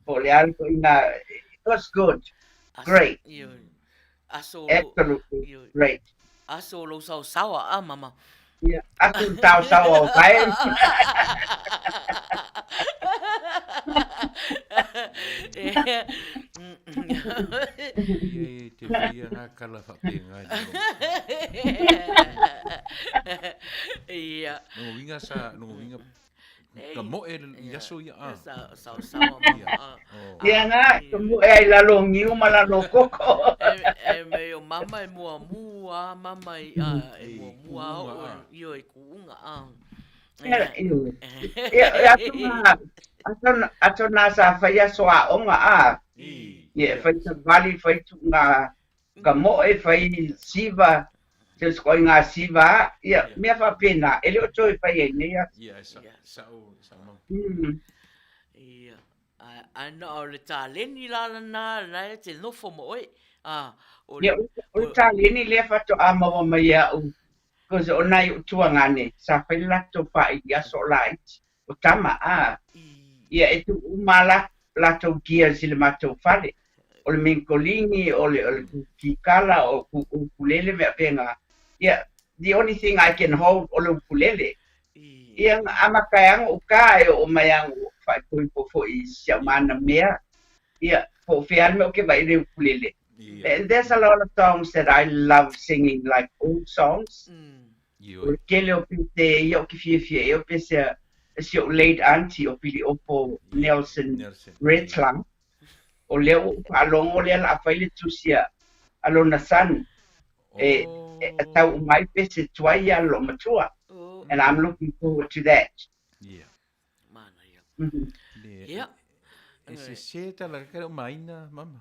pole algo ina, it was good, great, absolutely great. Aso lo sawa mama. Yeah, aso tau sawa vai. Ia te whia ngā kala whapenga. Ia. No winga sa, no winga ka moe yaso ia Sawa mama. Ia ngā, kamu e lalo ngiu ma lalo koko. E me o mama e mua mama e mua o io e kuunga Ato nā sa whaia soa onga Ia, whai ta vali, whai tu ngā ka moe, whai siva, te skoi ngā siva, ia, mea whapena, ele o toi whai e nea. Ia, sao mau. Ia, ana o le tā leni lala nā, te nofo mo oi. Ia, o tā leni lea whato a mawa mai au, koze o nai o tuangane, sa whai lato whai ia so light, o tama Ia, e tu umala lato kia sile mato whale. O le menkolingi, o le kikala, o ukulele mea penga. Yeah, the only thing I can hold o le ukulele. Ia amakaianga o ka e o maianga o whai poipo fo I sia mana mea. Ia, po whian me o ke vai le ukulele. And there's a lot of songs that I love singing, like old songs. O kele o pite, ia o ki fia, ia o pese si o late auntie o pili opo Nelson Redlang. O leo alongo le la faile tusia alona san e tau mai pese tuai alo matua and I'm looking forward to that. Yeah. Mana ia. E se tala ka o Maina mama.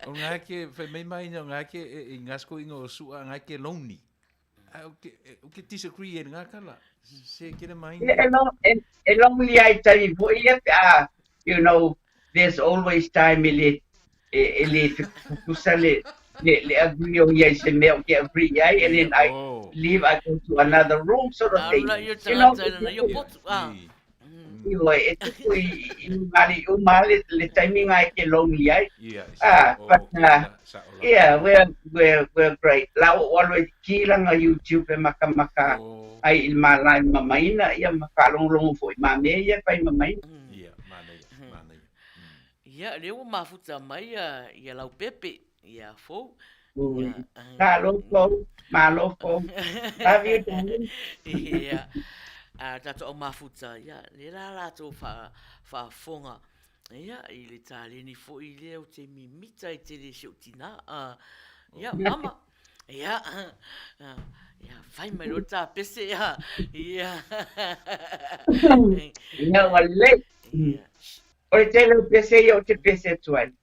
O ngā ke whai mai Maina o ngā ke I ngasko ingo o sua ngā ke lonely. O ke disagree e ngā kala. Se kere Maina. E lonely ai tari po ia you know, there's always time ele kusale le agree o ia se me o ke agree ai and then I leave, I go to another room sort of thing. You know, e tuku I umali le timing ai ke lonely ai. But yeah, we're great. Lau always kilanga YouTube e maka ai il malai mamaina ia makalonglongo foi mame ia pai mamaina. Ia, leo mafuta mai ia lau pepe, ia fo. Malofo. Ia, tato o mafuta, ia, le la lato fa fonga. Ia, I le tāleni fo I leo te mimita I te le siotina. Ia, mama. Ia, fai mai lo tā pese, ia. Ia, wale. O te leo pese ia o te pese tuai.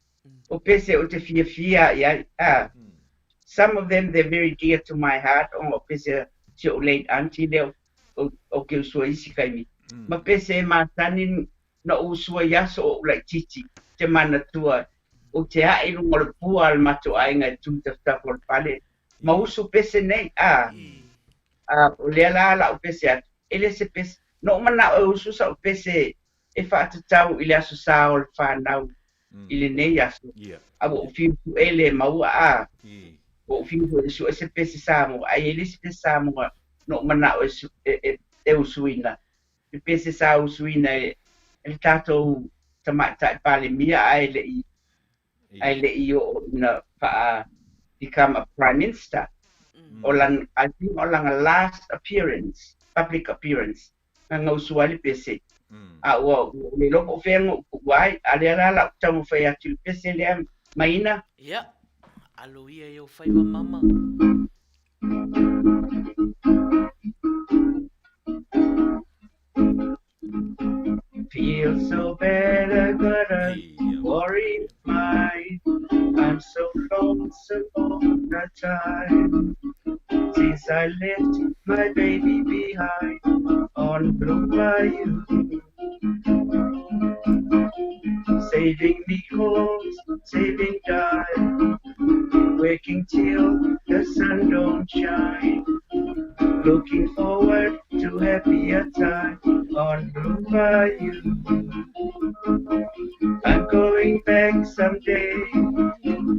O pese o te fia ia. Some of them, they're very dear to my heart. O pese si o late auntie leo o ke usua isi kai mi. Ma pese ma tanin na usua yaso o like titi. Te mana tua. o te hae runga le pua al mato ainga tu tafta por pale. Mausu pese nei, o lea la o pese atu. Ele se pese, no mana o usu sa o pese e whaatatau i le aso sa o le whanau i le nei aso. A o fiu ele maua o fiu e su e se pese sa mo, ai ele se pese sa mo, no mana o e usuina. E pese sa usuina e le tātou tamata pale mia ai le i o na pa become a prime minister. I think lang last appearance, public appearance, nga usuali pese. Le loko fengo wai, ale la tamu fai atu pese le Maina. Ya. Aloia eu faiva mama. Feel so better, gotta worry mind. I'm so lonesome all the time. Since I left my baby behind on Blue Bayou. Saving me calls, saving time. Waking till the sun don't shine. Looking forward to happier time on Blue Bayou. I'm going back someday,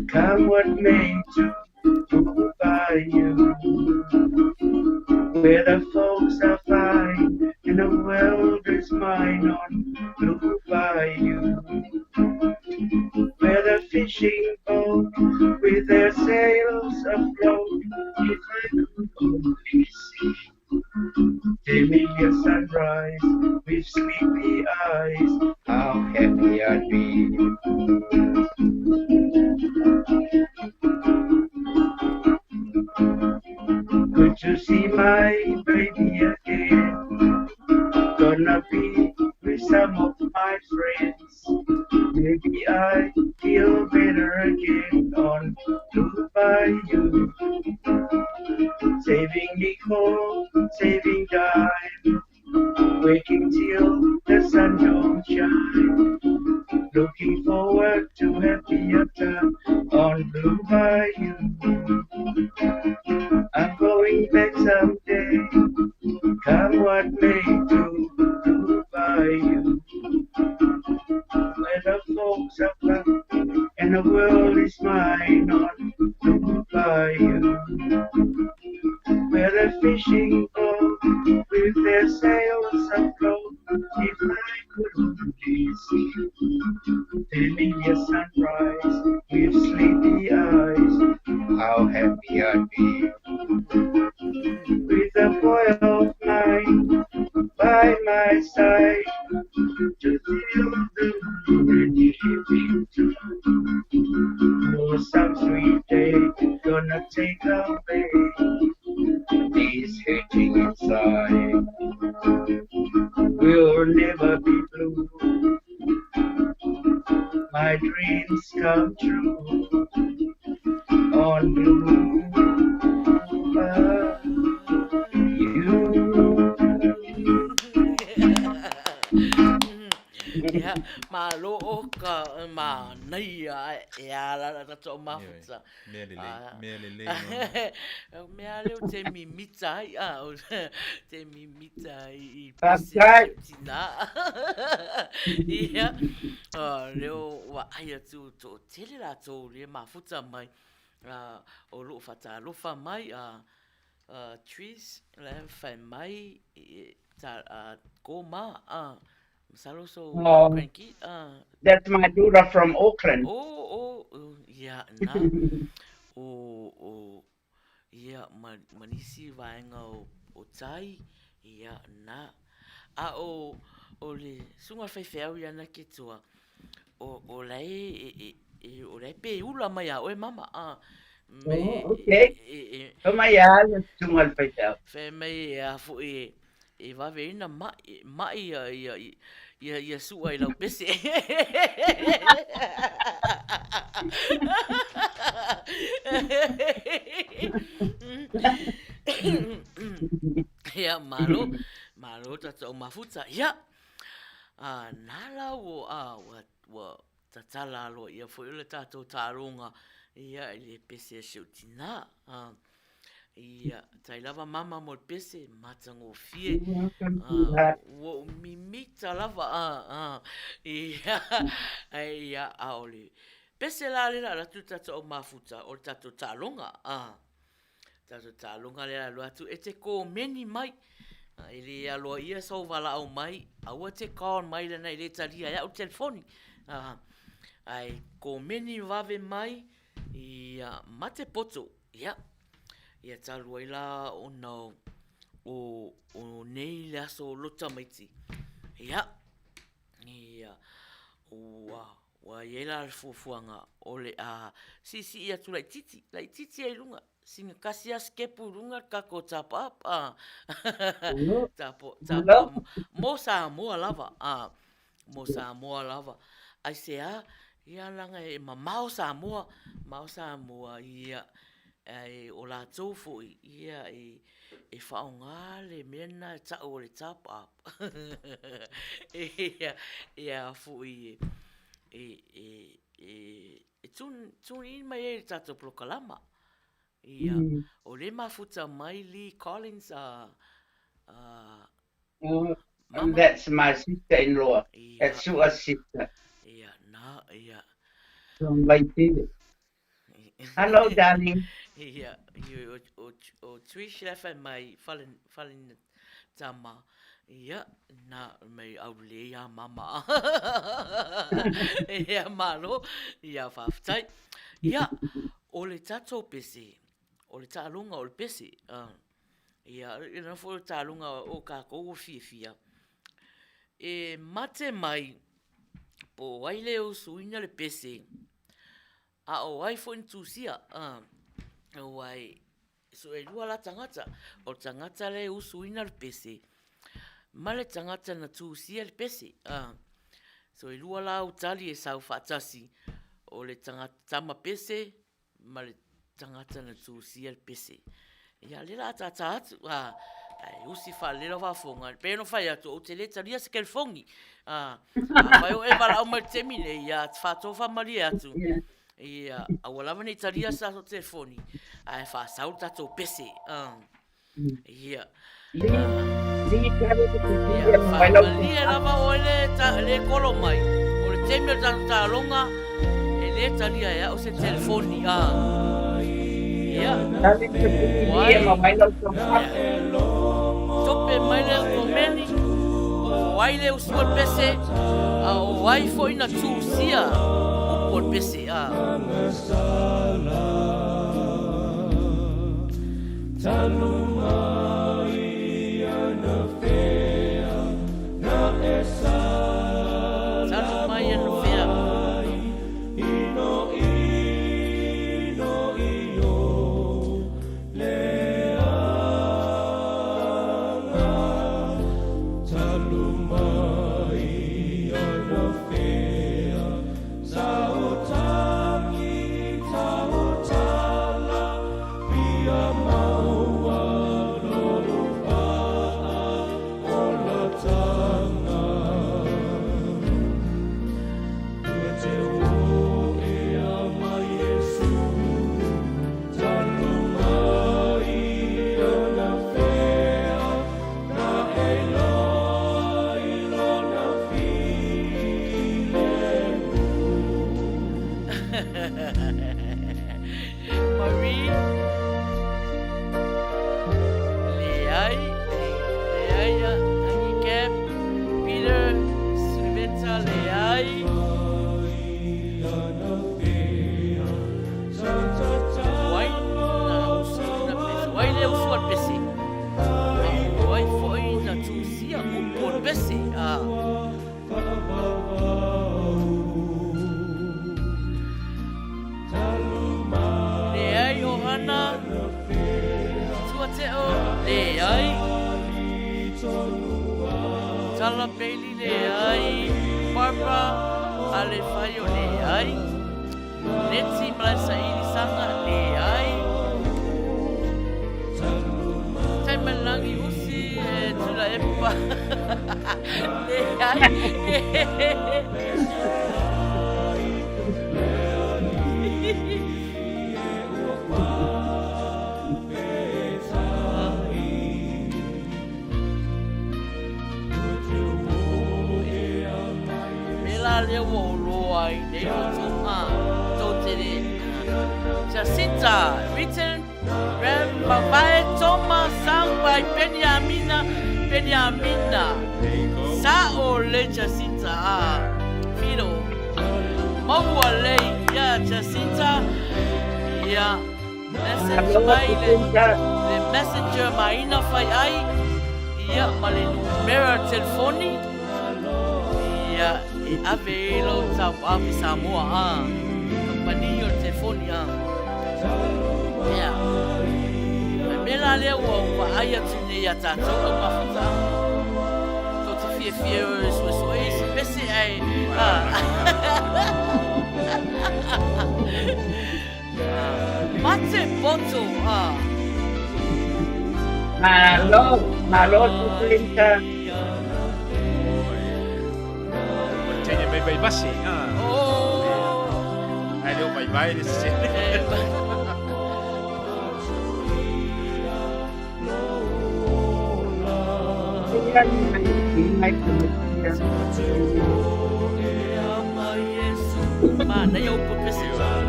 come what may, to Blue Bayou, where the folks are fine and the world is mine on Blue Bayou, where the fishing boat with their sails afloat. If I could only see familiar sunrise with sleepy eyes, how happy I'd be. Good to see my baby again. Gonna be with some of my friends. Maybe I feel better again on Blue Bayou. Saving nickel, saving dime, waking till the sun don't shine. Looking forward to happier time on Blue Bayou. I'm going back someday, come what may, to Blue Bayou, where the folks are fun and the world is mine on Blue Bayou, where the fishing boat with their sails afloat. If I could only see familiar sunrise with sleepy eyes, how happy I'd be. With a boy of mine by my side, to feel the relieving too. For some sweet day, gonna take away these hating inside. We'll never be blue. My dreams come true on Blue Bayou. Ya, malo ka Manuia ya la to mafuta. Mea leo te mimita te mimita I tina. Ya. Leo wa ai tu to tele la to le mafuta mai. O lo fata lo fa mai trees le fa mai ta goma Salo so cranky. That's my daughter from Auckland. Yeah, na. Yeah, manisi vaenga o tai. Yeah, na. O le sunga fefeu ya na ketua. O lai o lai pe ula mai a o mama Okay. Toma ya, sunga fefeu. Fe mai fu e va veina mai ia sua I lau pese. Ia malo tata o mafuta. Ia. Nala wa tatala alo ia fo ile tato tarunga ia ile pese shoutina ia tailava mama mo pese matango fie wo mimita lava ia ia aole pese la tu tato mafuta o tato talonga tato talonga le lo atu ete ko meni mai ele alo ia so vala au mai au te call mai le nei le talia ia o telefoni ai ko meni vave mai ia mate poto ia ia talu ai la o no o nei le aso lota maiti ia wa ia la fufuanga ole si ia tu lai titi ai lunga singa kasia skepu lunga kako tapa tapo mo lava mo lava ai se ia langa e mau Samoa ia ai o la tofu ia e faunga le mena ta o le tapa ia fu tun in mai tato prokalama ia o le mafuta mai Lee Collins And that's my sister-in-law. That's your sister. Ia From Vaiti. Hello, darling. ia o Trish lefa mai fallen tama ia na mai au le ia mama ia malo ia faftai ia o le tato pese o le talunga o le pese ia ina fo talunga o ka ko fia e mate mai po waile o suina le pese o ai fo intusia o ai so e lua la tangata o tangata le usuina le pese ma le tangata na tusia le pese so e lua la utali e sau fatasi o le tangata tama pese ma le tangata na tusia le pese ia le la tata atu ai usi fa le va fonga pe no fai atu o te le talia se kel fongi vai o e vala o mal temine ia fa to fa mali atu ia awala vani talia sa o telefoni ai fa sauta to pese ia ia lava o le kolo mai o le temio ta longa e le talia ia o se telefoni ia tope mai le komeni o waile o sua pese o wai foi na tusia o por pese Tala peli le ai, Barbara ale fai o le ai, Netsi malasa ili sanga le ai, Tai malangi usi tula epa le ai, le wo lo ai nei o to te le Jacinta written Rev Faiai Thomas sung by Benjamina Sa o le Jacinta Fido Maua le ya Jacinta ya message by le messenger Maina Faiai ya male numero telefoni ya e avelo tau avi Samoa companhia telefoni ya mela le wo wa aya tune ya tatou mafuta to te fie so esse pese ai mate poto malo tulinta Tenha bem basi. Ai leo vai nesse. Mana eu vou precisar.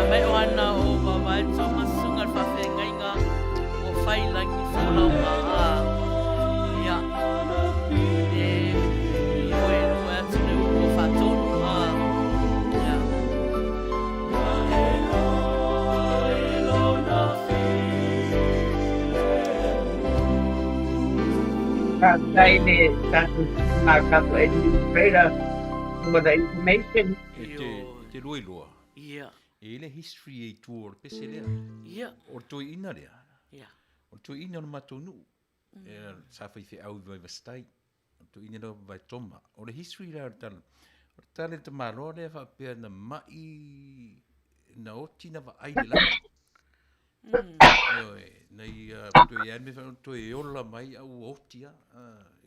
Mai o ana o Papaloloa so masunga fa fengainga o fai langi fola ya o atune o fatonu ya Taile tatu makapu administrator for the information. Te Uila. ya Ele history e tour pese lea. ya O toi ina lea. ya O toi ina no matonu. Sa fai fe au vai vastai. O toi ina no vai toma. O le history lea tal. O tale te maro lea fa pea na mai na oti na va ai le la. Nei toi ane fa toi ola mai au otia.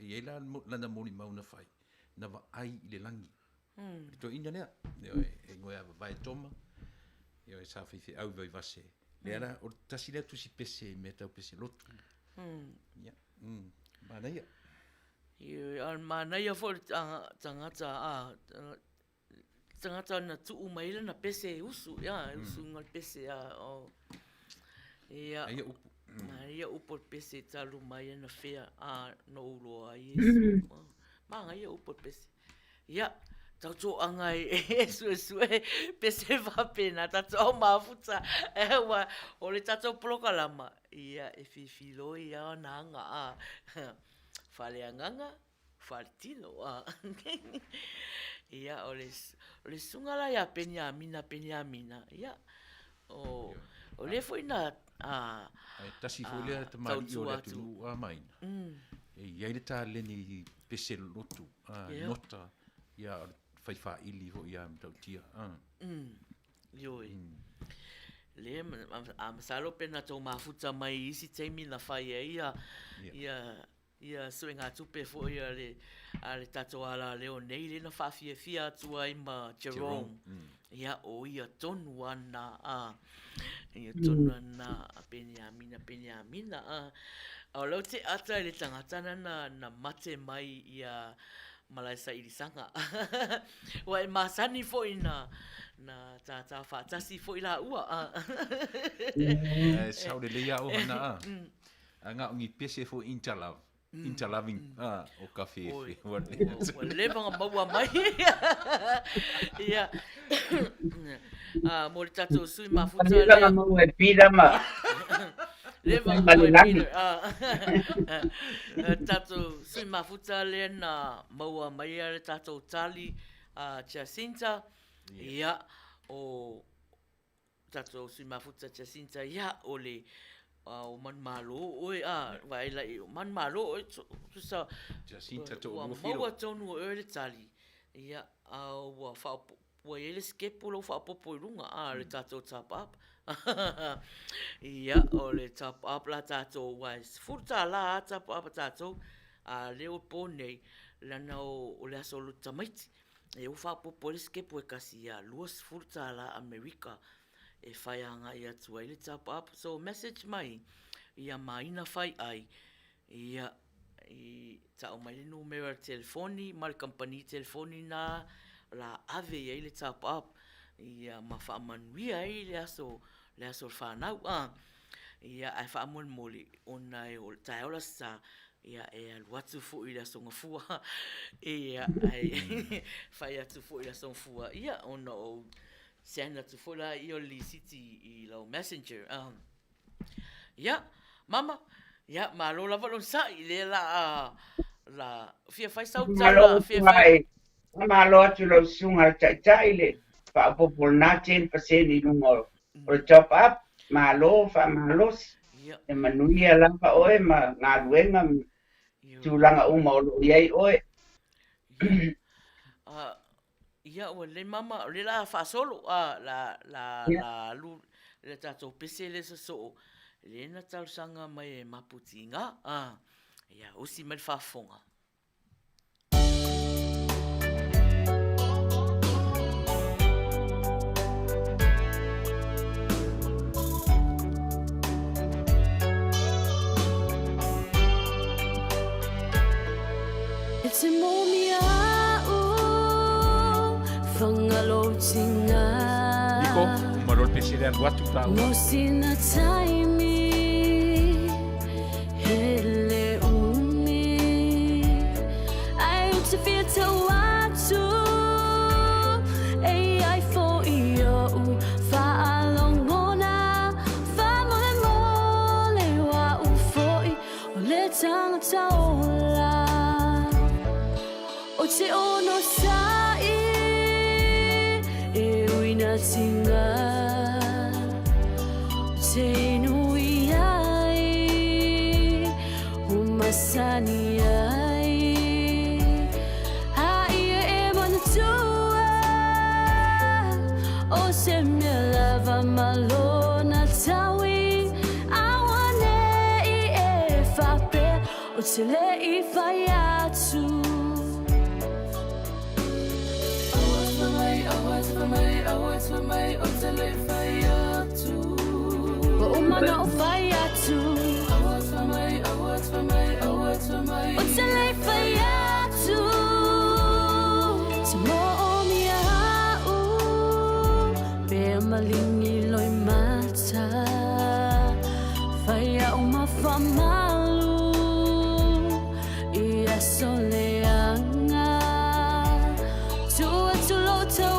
E ela lana moni mauna fai. Na va ai le langi. Toi ina lea. E ngoe vai toma. Io e sa fi au vai vase. Lera o tasi le tu si pese me tau pese lotu. Ya. Manuia. io al Manuia for tangata tangata na tu mai na pese usu ya usu ngal pese o ya Ai upu. ia upo pese talu mai na fea no ulo ai Yesu. Ma ia upo pese. Ya tau angai sue pese va pena tau mafuta wa o le tau ploka lama ia e fifilo ia nanga fale anganga fartino ia o le sungala ia Benjamina ia o le foi na Ai tasi fo le te mai o le tu a Maina. E ia le ta le ni pese lotu. Nota ia fai ili ho ia tau tia. Yoi. Le masalo pena tau mafuta mai isi teimi na Faiai ia suenga tupe fo ia le tato ala leo nei le na fia tua i ma Jerome. Ia o ia tonu ana ia tonu ana Benjamina au lau te ata le tangata na mate mai ia malaisa i sanga. Wa e masani fo ina na tata fa tasi fo ila ua. Sau le leia o hana. Anga ngi pese fo interloving o kafe o le vanga maua mai. Ia. Mo le tato sui mafuta Manila mo e pida ma. le vanga mai. Tato sui mafuta le na maua mai le tato tali Jacinta. Ia o tato sui mafuta Jacinta ia o le o man malo oi vai la man malo tu sa Jacinta to o mo filo. maua tonu o le tali ia o fa o ele skepo lo fa popo lunga le tato tap up ia o le tap up la tato wise futa la tap up tato le o pone lana o le asolo tamaiti e o fa popo le skepo e kasi ia luas futa la America e whaianga ia tua i le tap up. So message mai, ia Maina Faiai, ia i tau mai le numero telefoni, ma le company telefoni na la ave ia i le tap up, ia ma wha Manuia i le aso whanau, ia ai wha moli, ona e o tae ola sa, ia e aluatu fu i le aso ngafua, ia ai whai atu fu i le aso ngafua, ia ona o sena tu fu la i o li city i lau messenger, ia, mama, ia, malo lava lon sa, i le la fia fai sau tala, fia fai. Malo atu lau sunga tai le whaapopol na 10% i lunga o top up, malo, malos, e manuia lampa oe, ma ngā luenga, tūlanga uma o lo iei oe. Ia, o le mama, le la wha solo, la lu, le tatou pese le sa so, le na tau sanga mai e maputi ngā, ia, usi mai whafonga. It's a momia whangalotinga Niko, umarol pesere al watu tau. Mosina taimi hele umi Ai uta fia tau atu Ei ai fo ia u whaalongona Whamole mole wa u foi O le tangata ola O te ono sai e uina tinga te nui ai umasani ai haia e manatua o se mea lava malona taui awane I e whape o te le I whai atu Awas for my otele fayatu. Wa umana o fayatu. Awas for my otele fayatu. Timo o mia u be malingi loi mata. Faya uma famalu ia soleanga. Tua tu loto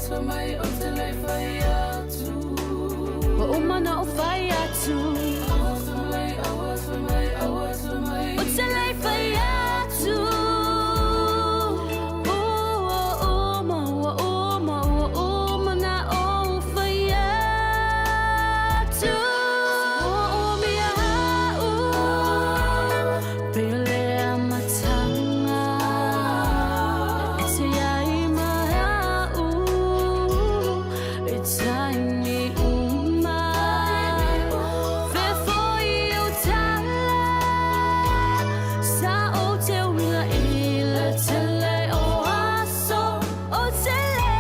for my otele fayatu. Wa umana o fayatu. Awas for my otele fayatu. Wa umana o fayatu. O mia u pele amatanga. Te ai mai Taimi uma Fe foi o tala Sa o te winga ila tele o aso O tele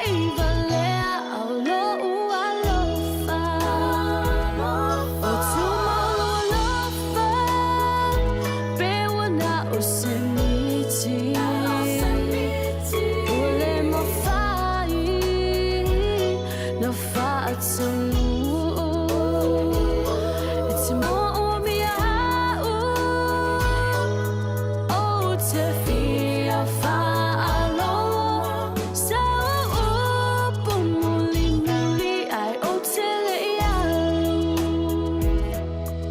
I valea au lo ua lofa O tumalo lofa Bewa na o semiti Ule mo fai No fa'atulu It's mo mia O te fia fa'alo Sa upu muli ai o te le'alu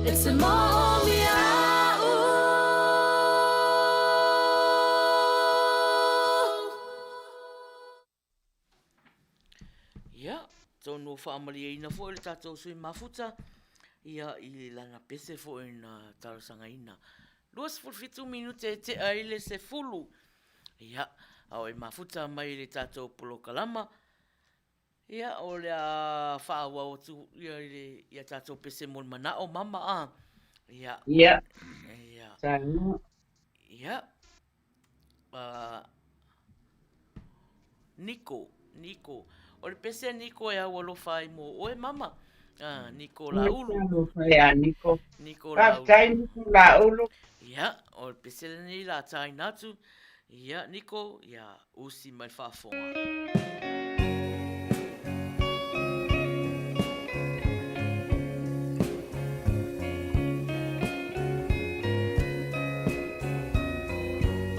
It's mo mia Ia, tonu whaamalia ina fo le tātou sui mafuta, ia I lana pese fo na tarasanga ina. 2 minute te aile se fulu. Ia, au e mafuta mai le tātou polo kalama. Ia o le a whaua o tu ia tātou pese mo mana o mama a. Ia. Ia. Ia. Tāna. Ia. Niko. O le pese Niko e au alofa ai mo oe mama. Niko la ulu. Ia, Niko. Niko la ulu. Tātai Niko la ulu. Ia, o le pese ni la tai natu. Ia, Niko, ia, usi mai whafonga.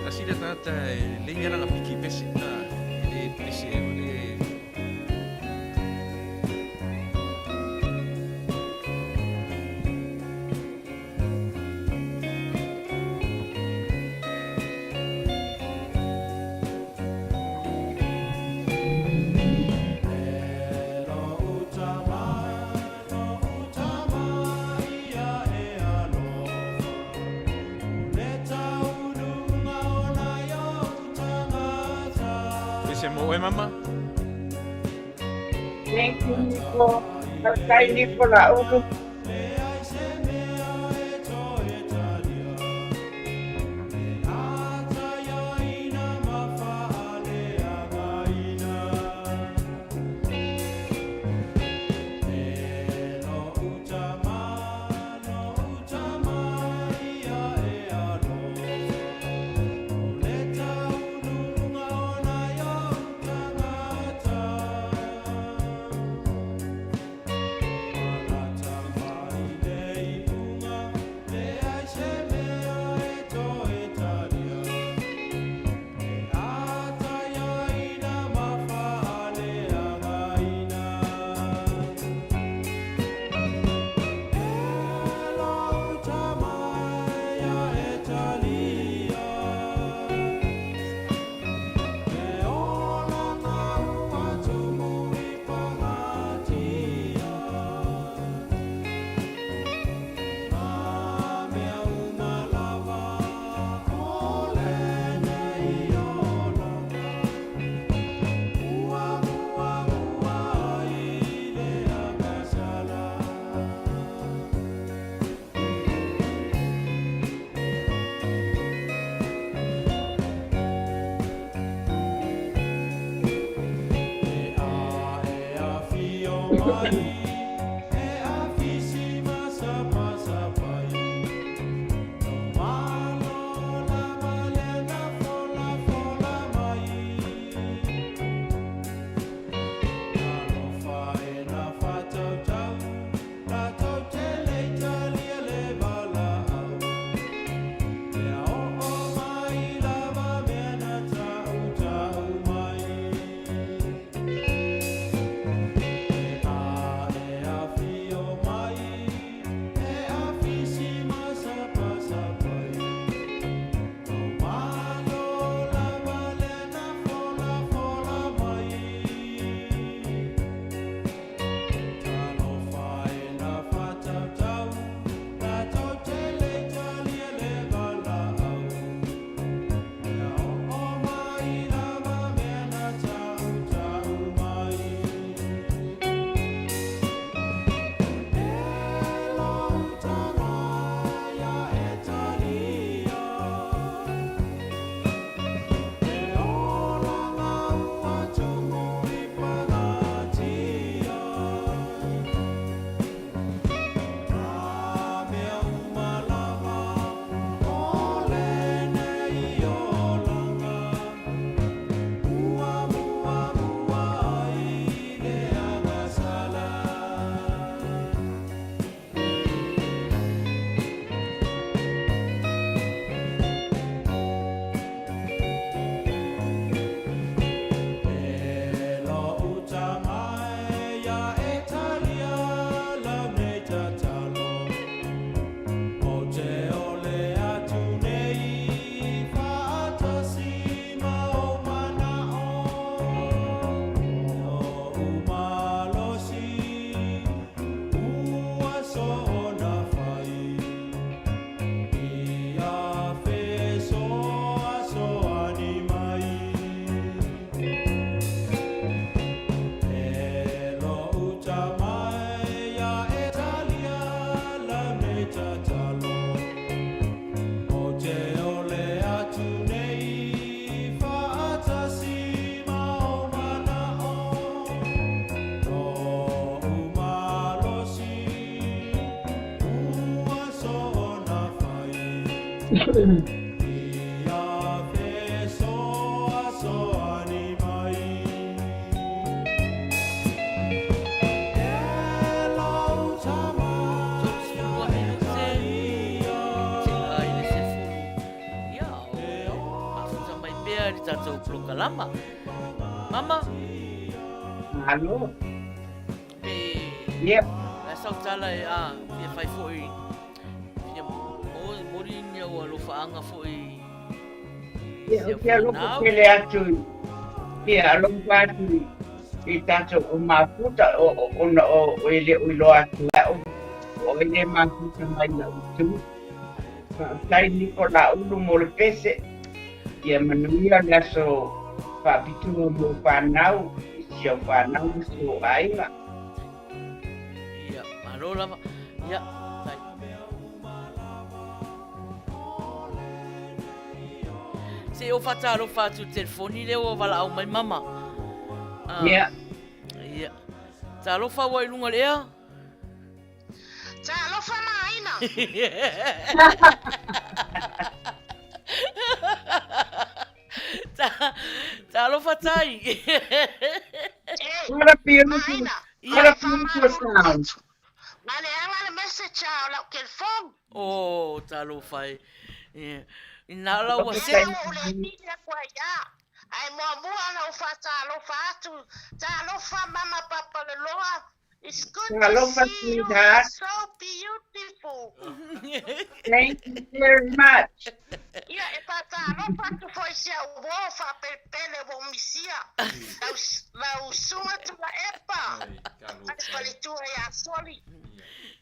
Asila tata le yala la piki pesi na le pesi le mo e mama. Thank you, Niko. Tātai Niko la ulu. Tatou plokalama. Mama, Alo. pe Ia. la sautala e a ia fai foi ia mori nia o lo faanga foi Ia kia loko pele atu. Ia along patu. I tato o mafuta o ele uilo atu. O ele mafuta mai na utu. Tai niko la ulu mo le pese. Ia manuia laso whapitunga mo whanau. Isia whanau so ainga. ia alo lava ia tai se o fata lo fatu telefoni le o vala au mai mama. Ia. Ia. Ta lo fa wai lunga lea. Ta lo fa Maina. Ta lo fa tai. What a beautiful, Maina. what a beautiful sound. Mane anga le message au la ke phone. Oh, ta lo fai. Ina la wa Okay. se. Ya o le ni kwa ya. Ai mo na fa ta lo fa tu. Ta lo fa mama Papaloloa. It's good Hello, to see you. sweetheart. You're so beautiful. Thank you very much. Ia e pata no patu foi sia o fa pele vo misia. La usuma tu la epa. Ai pali tu ya soli.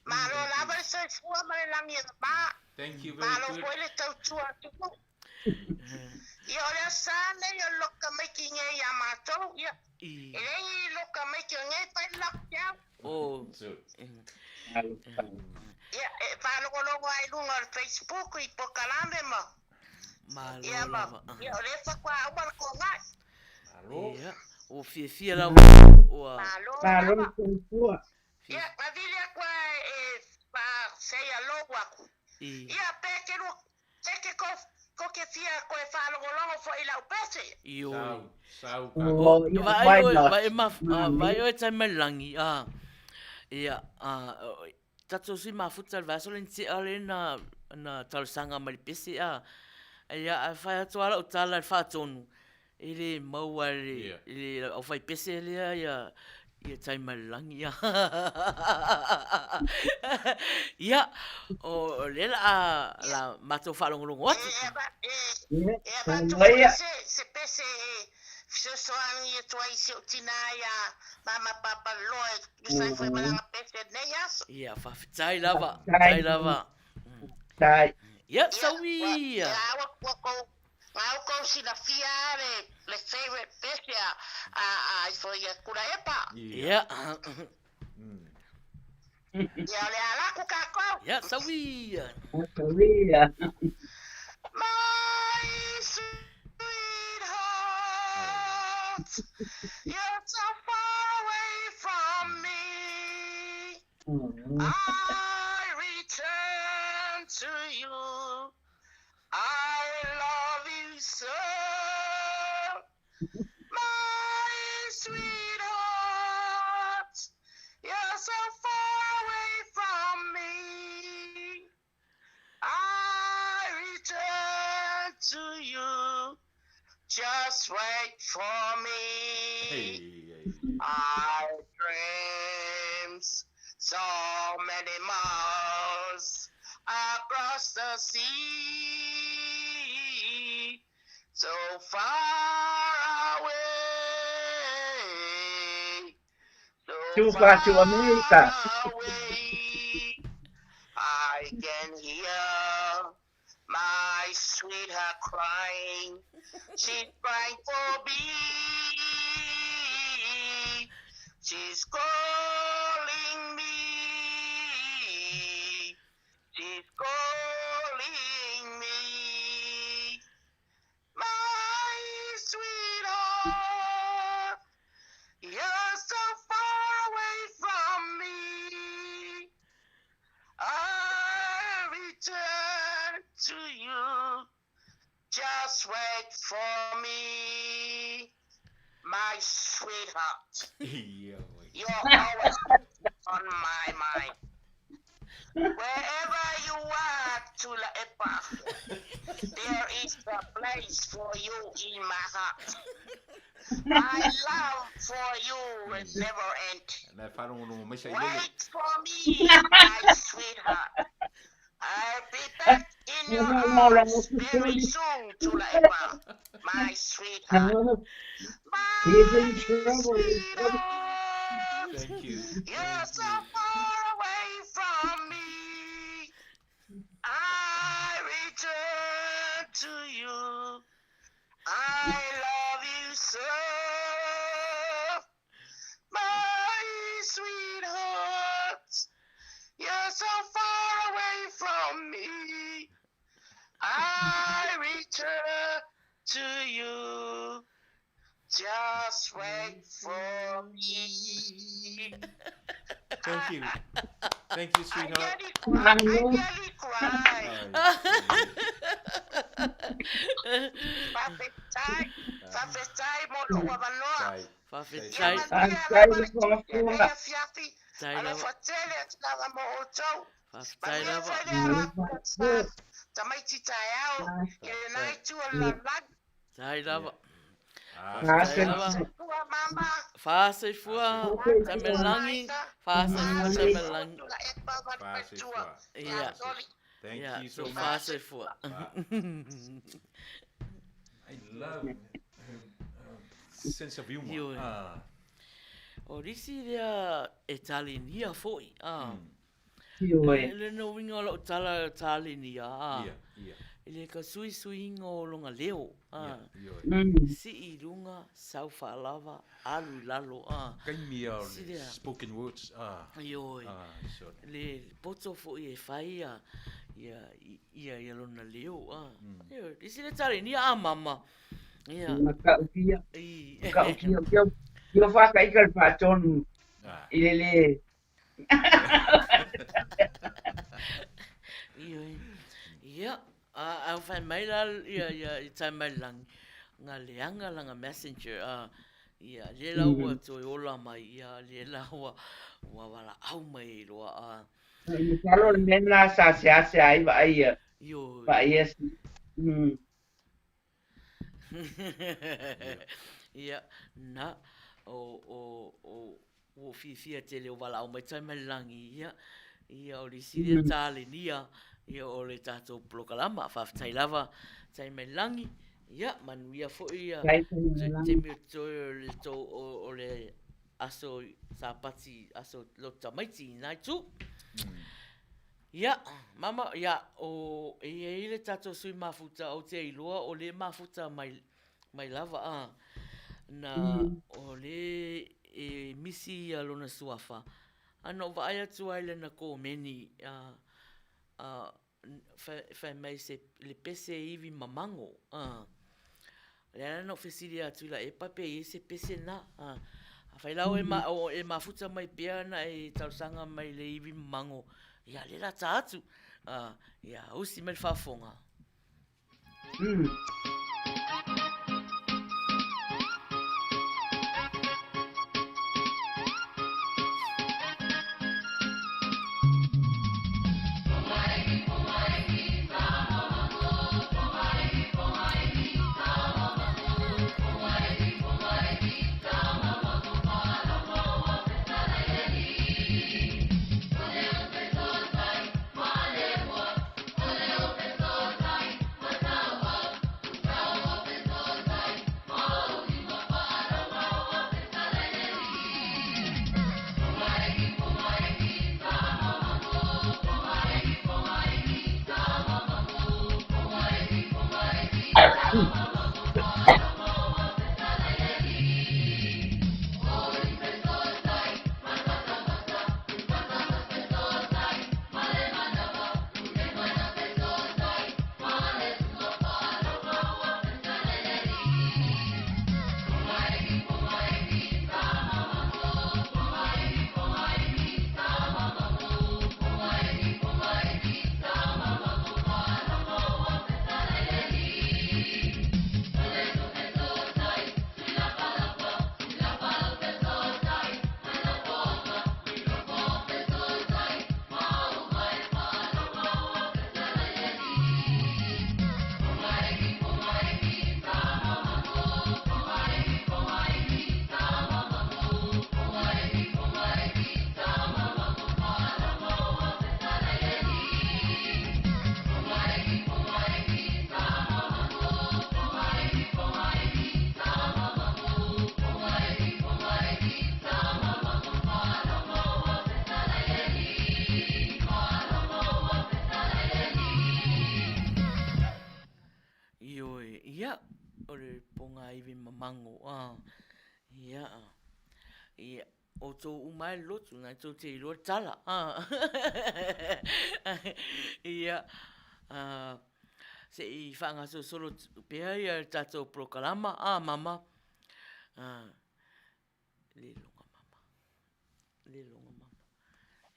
Ma lo lava se fua ma le langi ba. Thank you Ma very lo good. foi le tau tu atu. Ia le sane yo loka making ya mato. Ia. E loka making ngai pa la ya. Oh. Ia e pa lo ai lunga Facebook I pokalambe ma. Ia ma. Ia le fa kwa au ko ngai. Alô? Ia. O fia la o Hello, sweetheart. Ia ma vile kwa e pa sei alo waku. Ia pe ke ko ke fia ko e fa lo fo ila upese. Io. Sau, Oh, yeah, Vai why not? vai o tai melangi a. Ia tato si mafuta al vaso len ti ale na talsanga mai pesi a. Ia a fai atu ala o tala al fatonu. Ele mau ele o fai pesi ele ia tai melangi ia. Ia o le la mato fa longo atu. E ba tu Yeah. se pese se soani e tu ai se tinaya mama Papaloloa sai foi malanga pese neias. Ia fa tai lava, tai lava. Tai. Ia sawia. Ngau ko sina fiare le favorite pese a foi a kura epa. Ia. Ia le ala ku ka ko. Ia sawia. Korea. My sweetheart, you're so far away from me. I return to you. I love you so. My sweetheart, you're so far away from me. I return to you. Just wait for me. I dreams so many miles across the sea, so far away, Too far to America. away. I can hear my sweetheart crying. She's crying for me. She's calling me. She's calling me. My sweetheart, you're so far away from me. I return to you. wait for me, my sweetheart. You're always on my mind. Wherever you are, Tula Epa, there is a place for you in my heart. My love for you will never end. Wait for me, my sweetheart. I'll be back in your arms very soon, Tula Epa, my sweetheart. My sweetheart, Thank you. you're so far away from me. I return to you. I love you so. My sweetheart, you're so far away from me. I return to you. Just wait for me. Thank you. Thank you, I sweetheart. nearly cried. Whawhetai mo loa manoa. Whawhetai. Ia manuia lava ki e lea fiafi. Ala whatele atanga mo o tau. Whawhetai Manuia lava. whare ala kutasa. Tamaiti tai au. Ke nai tua la lag. Tai lava. Whāsei Tua mama. Whāsei fua. Tamelangi. Whāsei fua tamelangi. Tula epa manu tua. Ia. Thank Yeah, you so so much. whāsei fua. I love sense of humor. O risi rea e talinia foi. Ioi. Le no winga o tala talinia. Yeah. Ele ka sui inga o longa leo. Si I runga sau whaalava alu lalo. Kaimi au Si rea. spoken words. Ioi. Sure. Le poto foi e whai ia lona leo. Risi le talinia mama. Ia. Makaukia. I. Makaukia. Yo whakaika le pātonu. Ilele. Ia. Au whai mai la ia I tai mai lang. Ngā leanga langa messenger. Ia le laua toi ola mai. Ia le laua wala au mai roa. Ni kalo le mena sa se ai va ai. Yo. Va ai. Ia. Na. O fifia te leo wala au mai tai mai langi. Ia o li siria tāle nia. Ia o le tātou plokalama. Whawhetai lava tai mai langi. Ia, Manuia foi ia. Te mea toi le tō o le aso sāpati, aso lo tamaiti nai tū. Ia, mama, ia, o e le tātou sui mafuta o te iloa, o le mafuta mai lava. Na o le e misi ia lona suafa. Ano vai atu ai le na ko meni. Fai mai se le pese iwi mamango. Le ana no fesiri atu la e pape e se pese na. Fai lau e mafuta mai pia na e tausanga mai le iwi mamango. Ia le la ta atu. Ia usi mai whafonga. o le ponga iwi mamango. Ia. Ia. O tō umai lotu, ngai tō te iloa tala. Ia. Se I whanga solo pēhai ia tātou prokalama. Mama. Le longa mama.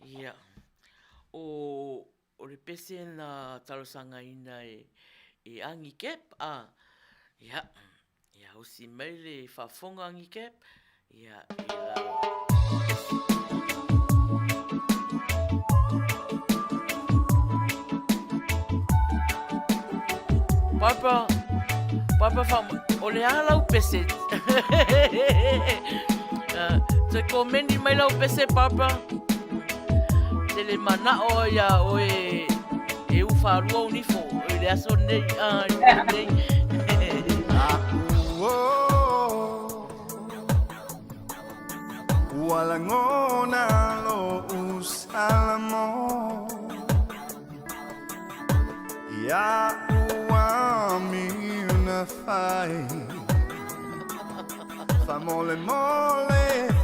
Ia. O le pese na talosanga ina e angi kep. Ia. Ia hosi mai le whafonga angi kep. Ia. Papa fama, o le hala u pese. Te komendi mai lau pese, papa. Te le mana o ia o e uwharua unifo. O le aso nei, nei. Walangona lo usalamo ya uami una fai fa mole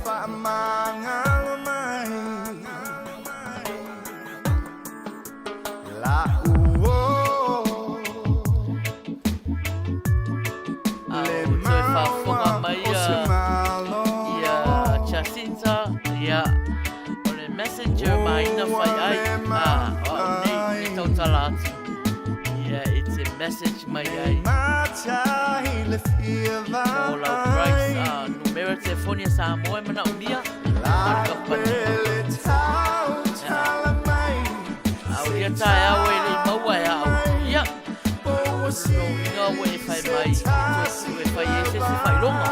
fa mangalo mai la le maua mai ia o le messenger Maina Faiai nei tau talatu ia it's a message mai ai o lau price numero telefonia sa moe mana unia marka pani au ia tae au e le maua e au ia ngā ue fai mai ue fai e se fai longa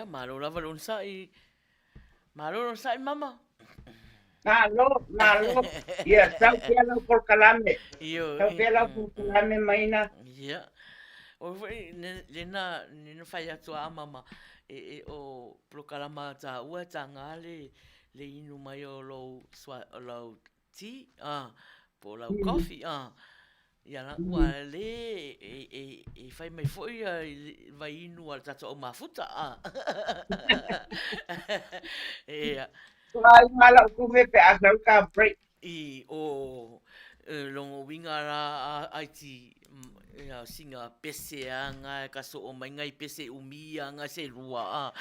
Ia, malo lava lon sai. Malo lon sai mama. Malo. Ia, tau pia lau por kalame. Io. Tau pia lau por kalame Maina. Ia. O foi nena fai atua mama o prokalama ta ua ta ngale le inu mai o lo tea po lo coffee ia na ua le fai mai foi vai inu al tato o mafuta ia Ai mala kume pe asal ka break. I o longo winga ra IT ia singa pese anga ka so o mai ngai pese umi anga se rua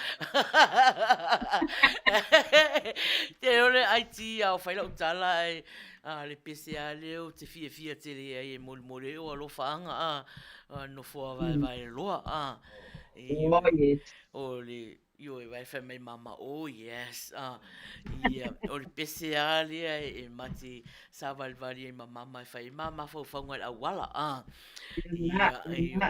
te ole IT au fai la utala le pese a leo te fia te le ai mol mole o lo fanga no fo vai loa o le io e vai fai mai mama oh yes ia o le pese a le mati sa valvari e mama fai mama fo ngal awala ia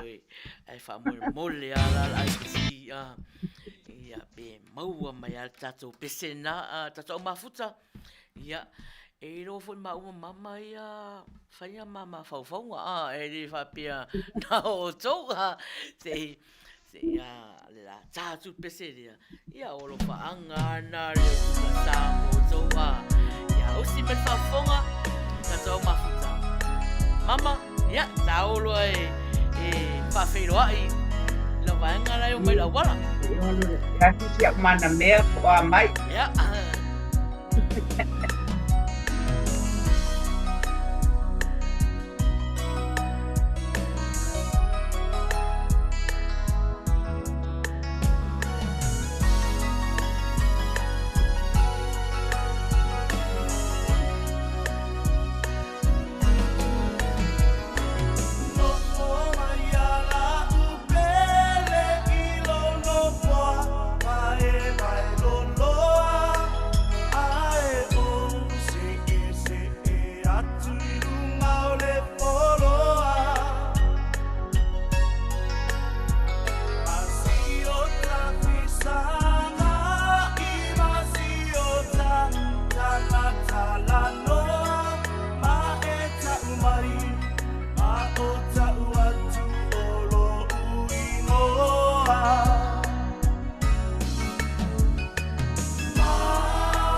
ai fa mole ala ai si ia be maua mai al tato pese na tato mafuta ia e lo fo mama ia fai mama fa e le fa pia na o to se ia la tatu pese ia o lo fa anga na le sa mo to ia o si me fa fonga tato mafuta mama ia taulo fa fero ai la vanga la yo mai la wala Ya siap mana mea ko mai. ia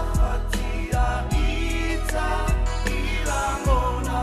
Mafatia ita ilango na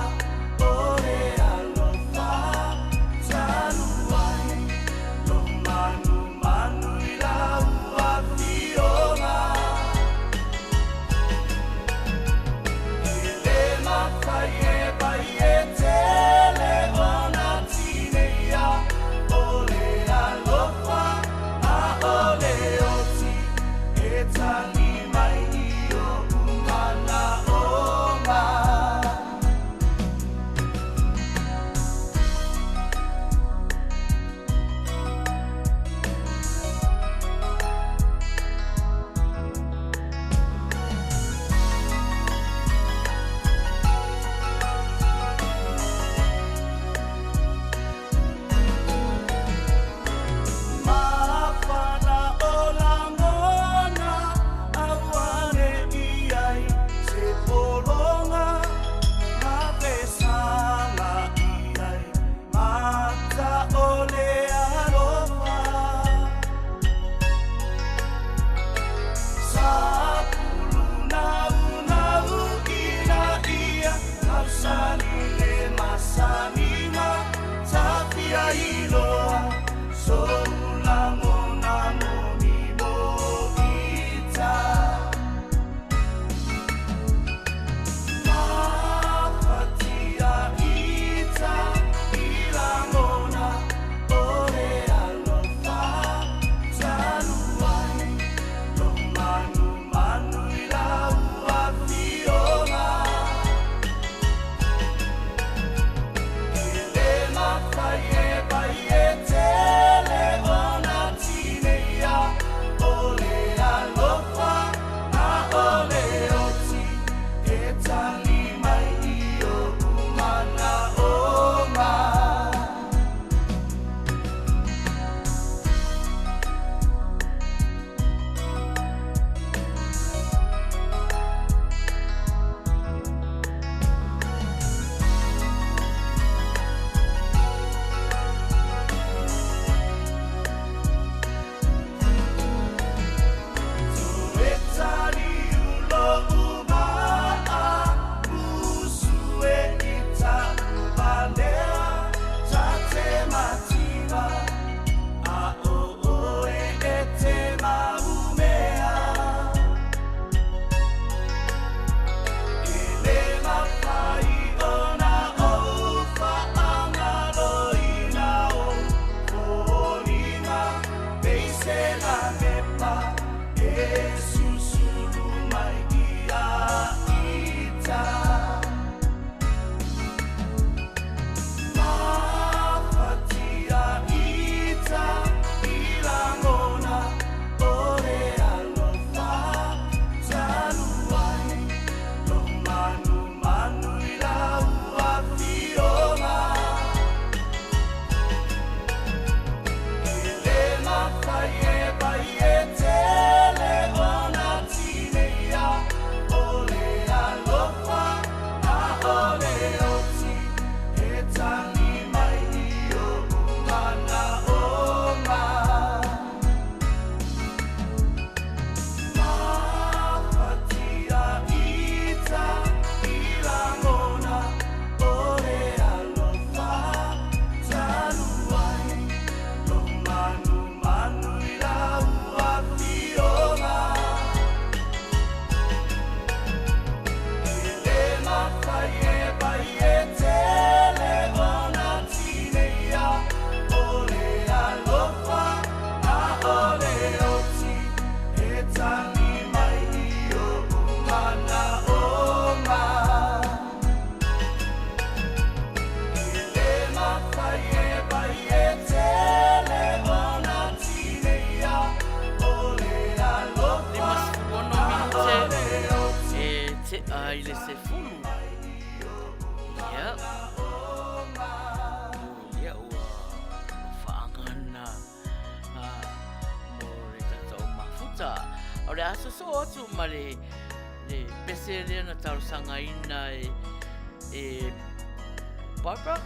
ai le se fulu. Ia. Ia ua whaangana mo le tatau mafuta. O le asa so atu ma le pese rea na taurusanga ina Barbara?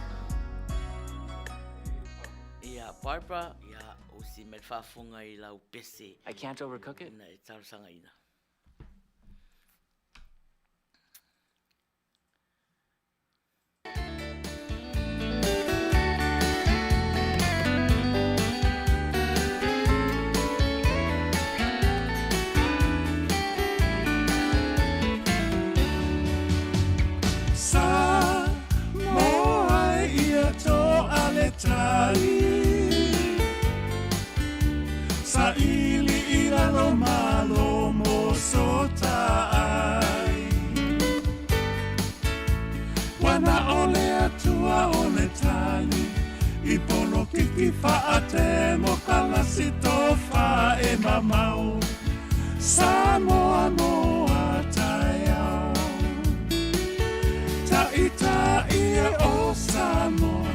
Ia, Barbara. Ia, o si me whafunga I lau pese. I can't overcook it. Na taurusanga ina. Sa ili ila lo malo mo sotai Wana ole atua ole tali I pono kiki faate mo kalasi tofa e mamau Samoa moa taiao Taita ia o Samoa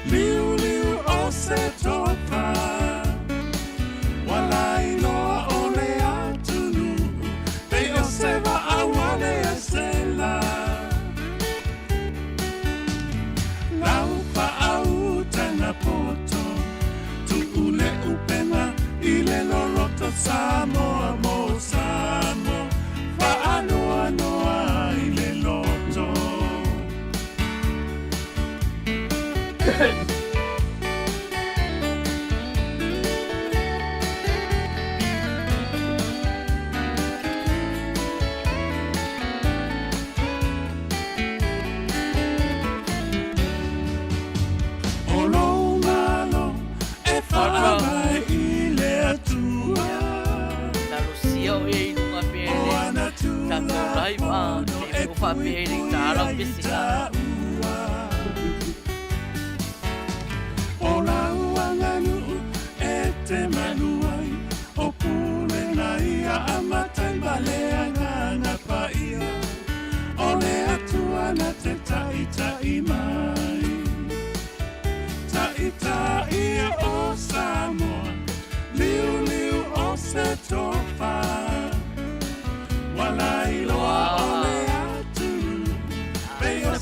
Liu liu o se topa Walai loa ole atunu Pei o seva awale a sela Lau pa au tana poto Tu ule upena ile loloto Samoa mo Samoa Pa anoa noa ile loto Papiring talang bisika. Ola uanganu ete manuai Opule na ia amatai balea ngana paia Ole atua na te tai mai Tai ia o Samoa Liu liu o se topa Walai loa ole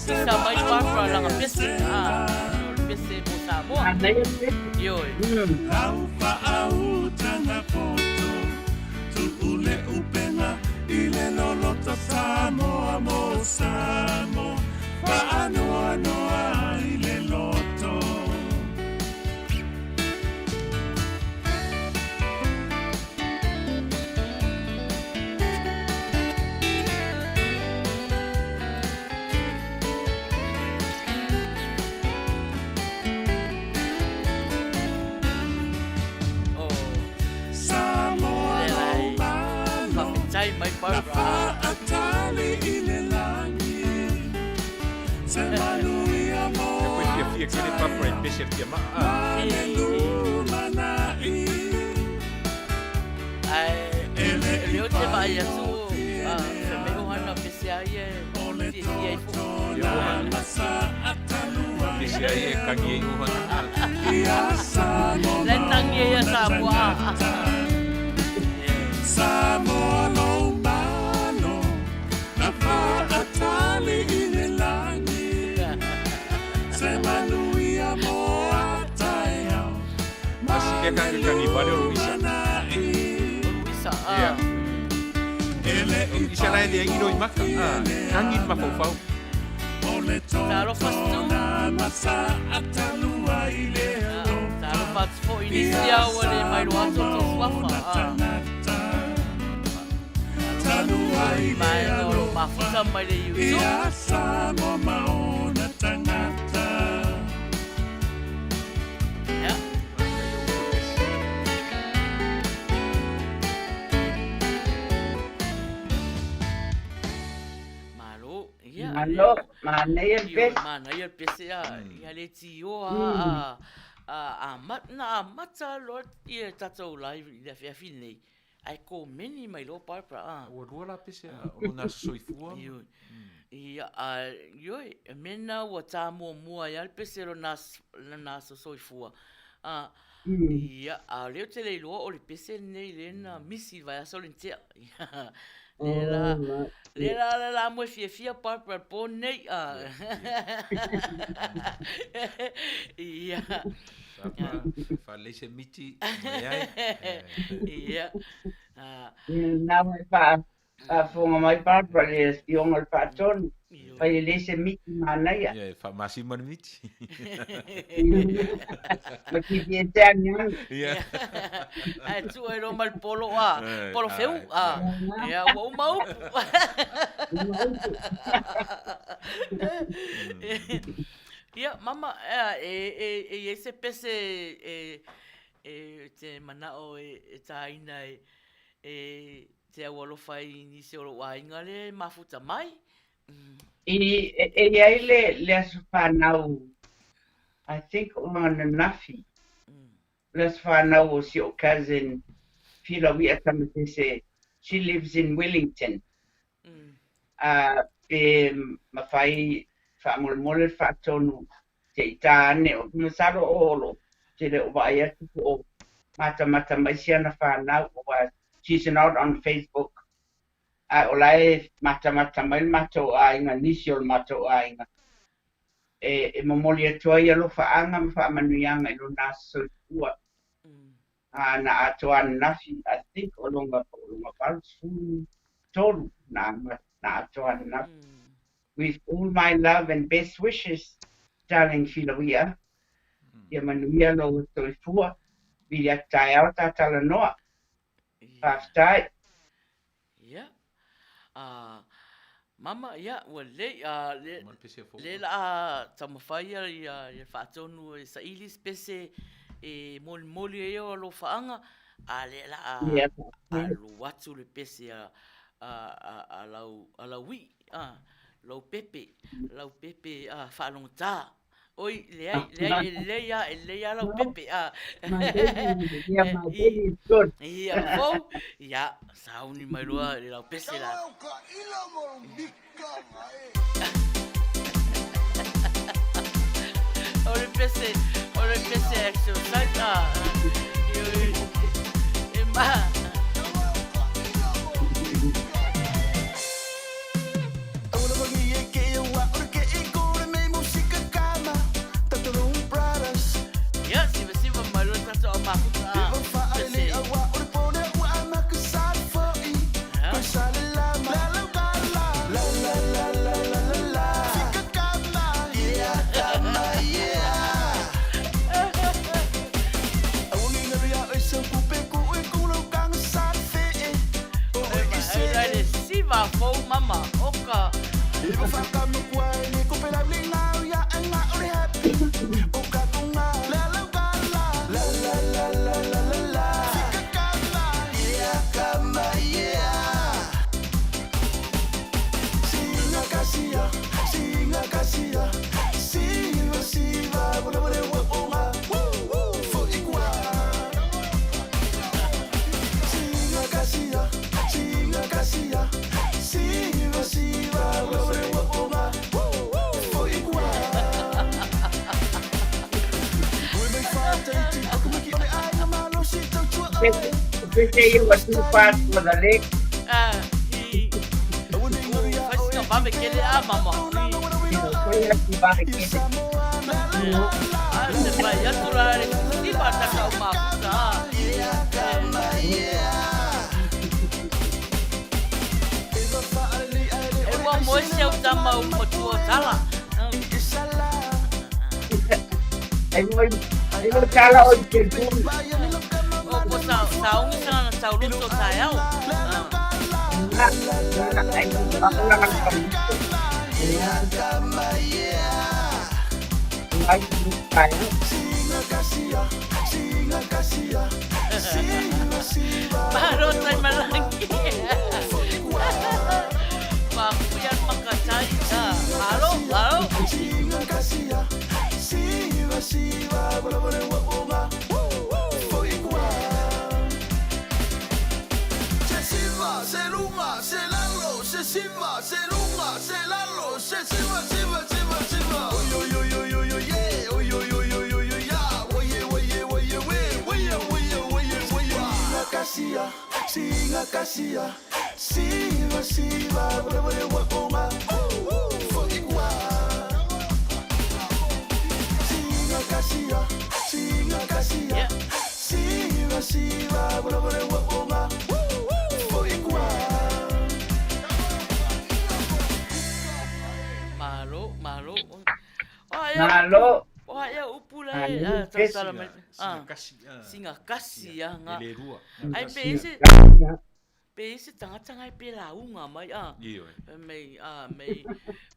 Sa mai Barbara lang ang pese. Pese mo Samoa. Yoi. Lau whaau tana poto Tu ule upena ile loloto Samoa mo Samoa Whaanoa noa ile loto Mai Barbara. Atali ile langi Se Manuia mo Depois que fia aquele papo aí, peixe aqui, manai Ele te vai a tu. Se me hana pese ai e ai fu. Peixe aí é caguei o Le tangi ya Samoa. Samoa no mano Na atali ile langi Se Manuia mo ataiao Masih dia kan kanibal Luisa. Luisa. Isa na dia ngiro I maka. Kangin mafau. Talo fastu. Masa atalua ile Talo fastu fo inicia wale mai roato to swafa. Mai no mafuta mai le yuzu. Ia Samoa maona tangata Malo, Maina pes. Maina pes ya le tio a mata lord ia tatou live ia fia fini. ai ko meni mai lo Barbara. Ua rua la pese o nā soifua. Ioi. Ia ioi mena ua tā mua ia le pese lo na soifua. Ia leo te leiloa o le pese nei lena misi vai aso le ntea. La mo fia Barbara po nei ia Fa leise miti mai ai. ia Nā mai whafonga mai Barbara le ionga le whaatonu. Pai le se miti Manuia. Ia fa masi mani miti. Ma ki te teangi anu. Ia. ai tu ai lo mal polo polo feu ia o mau ia mama se pese te manao taina te awalo fai ni se o wainga le mafuta mai I ai le asu whanau, I think o ngana nafi. Le asu whanau o si o cousin Whila Wia Tamatese. She lives in Wellington. Pe mawhai whaamole whaatonu te itaane o masaro o olo. Te le o vai atu o mata mai siana whanau o she's not on Facebook. O lai mata mai mata o ainga, nisi o mata o ainga. E mamoli atua ia lo whaanga ma whaamanuianga ilo nā soifua. Na atua nafi, I think, o longa paru tolu na atua nafi. With all my love and best wishes, darling Filawia, ia manuia lo soifua, vili atai au tātala noa. Whaftai. Mama ia ua le la tamawhai ia whaatonu sa ilis pese moli e o lo whaanga le la lu watu le pese a lau wi lau pepe whaalonga tā oi le lau pepe ia fau ia sauni mai loa le lau pese la ore pese exercise mama oka Ibu fakam kuai ni ko pela blinga ya anga ore happy oka tunga la la la la la la la la la kama yeah singa kasia siva bole bole wa fo ikwa singa kasia siva bole bole wa fo ikwa we me fata ti como que ai malo si tu chua Pese eu atu passo da lei. Vamos que ele mama. Foi aqui vai aqui. Se vai aturar se vai tacar uma puta. Eu vou mostrar o tamanho do teu sala. Eu vou cala o que tu. O posa saung sana saulu to tayau. Baru saya malangi. Baku yang makasai. Halo. siva, se lunga, se lalo, se siva, siva, siva, siva. Oyo, yo, yo, yo, yo, yeah. Oyo, yo, yo, yo, yo, yeah. Oye, oye, oye, oye, oye, oye, oye, oye. Singa kasia, siva, siva, bole, bole, wakonga. Fokiwa. Singa kasia, siva, siva, bole, bole, wakonga. Fokiwa. Malo. Malo. Wah, ya upula singa kasi nga. Ai pese tangata ngai pe la unga mai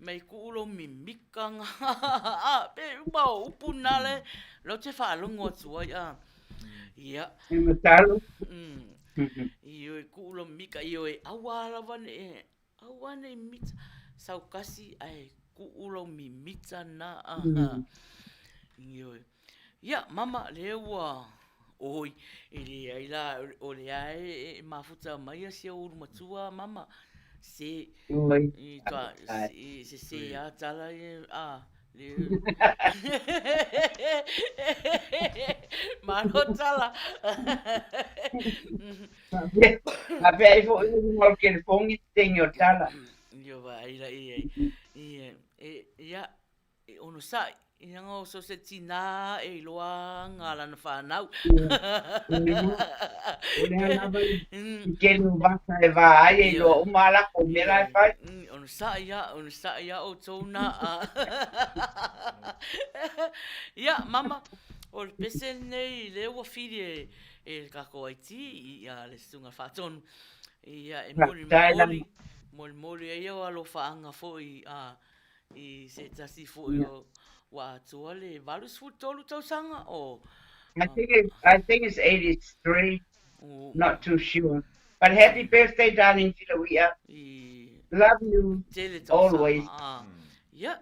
mai ku ulo mimika nga pe ba upuna le lo te fa longo tua ia Matalo. io ku ulo mika io awala wane mit sau kasi ai ku ulo mimita na io ia mama lewa oi ele ai la ole ai mafuta mai se o matua mama se Oi. ka se ya tala le malo tala Ape ai fo mo ke fongi tenho tala. io va ai la ia ono sai Inga o so se tina e loa ngala na whanau. Ule ana vai ke no basa e vai e lo mala ko mera e fai. Ono sa ia o tona. Ia mama o le pese nei le ua fili e kako aiti ia le sunga whatonu. Ia e mori e ia alo whaanga fo i se tasi fo i o wa tuale valus fu tolu tau sanga o I think it's 83. Not too sure. But happy birthday, darling Filoia. Love you always. Ya.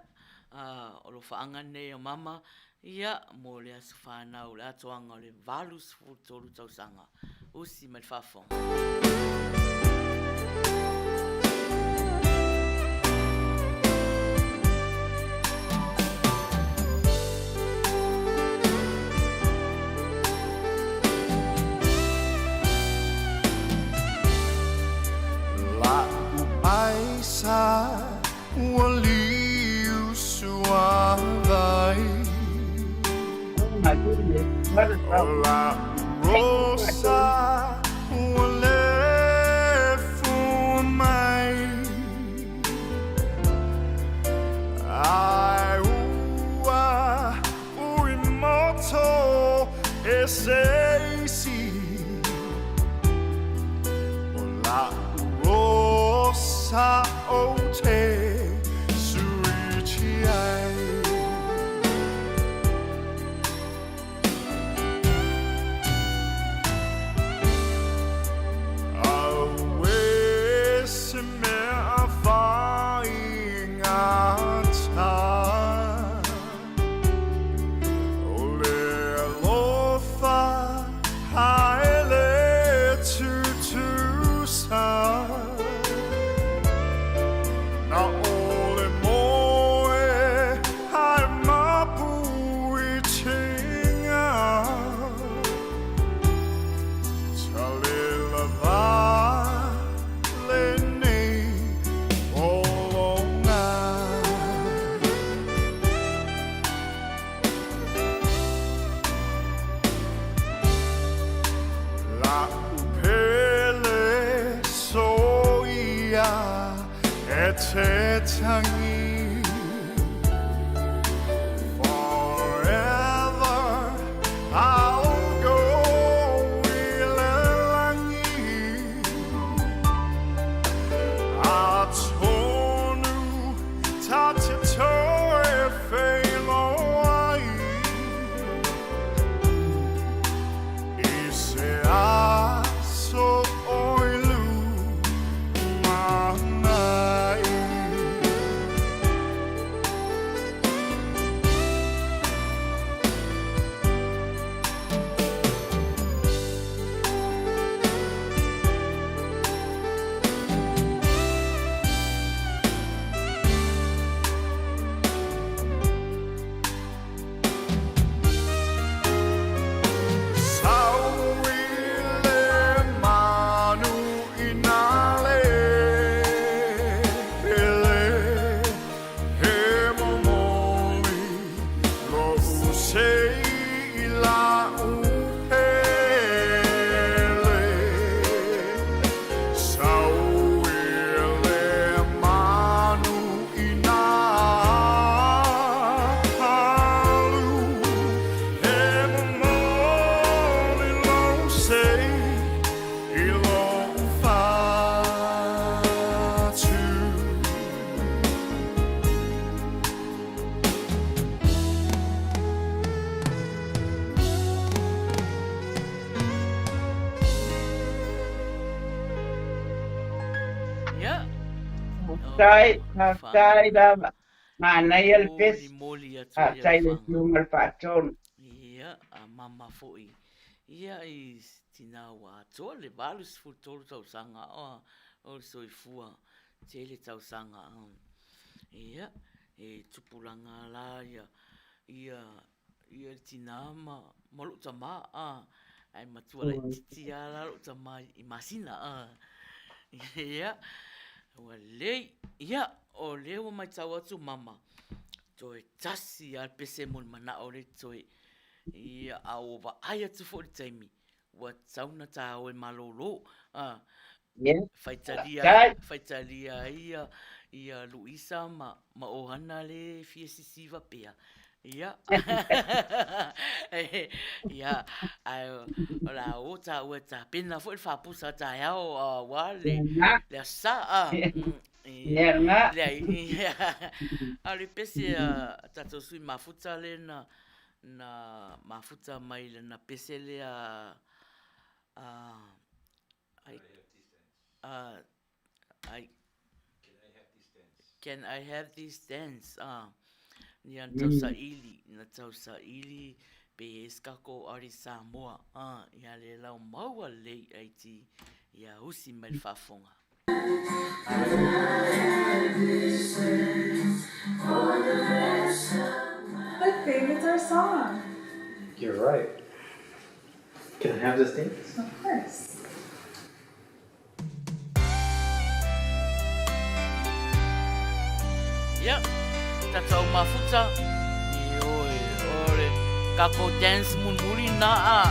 O lo faanga nei o mama. Ia mo le asu whanau le atoanga o le valus fu tolu tau sanga. Usi mai whafong. Aisa waliu suavai My goodness, what is wrong? La rosa wale fumai ai ua uimoto eseisi La rosa o te suiciai Awes me a faingata O le alofa tai da Manuia le pes. Moli atu A ia tai le whanga. fiunga le whaatonu. Ia, a mama fo'i. Ia i tina wa toa le valu si futolu tau sanga o le soifua. Te le tau sanga. Ia, e tupulanga la ia le tina ma lu tama ai matua la titi ala lu tama i masina ia, ua lei, ia, o leo mai tau atu mama. Toe tasi al pese mon mana o le toe. Ia au wa ai atu fo le taimi. Ua tauna ta o e malolo. Faitalia ia Luisa ma ohana le fie sisiva pea. Ia. Ia. La o ta ua ta pena fo le fapusa ta yao wa le sa Nerga. Ale pese tato sui mafuta le na mafuta mai le na pese le Can I have these dance? Ni an tau sa ili, na tau sa ili pe eskako ari Samoa. Ia le lau maua lei aiti ia usi mai fafonga. My favorite's our song. You're right. Can I have this dance? Of course. Yeah, tatau mafuta. Ore, kako dance munmuli na.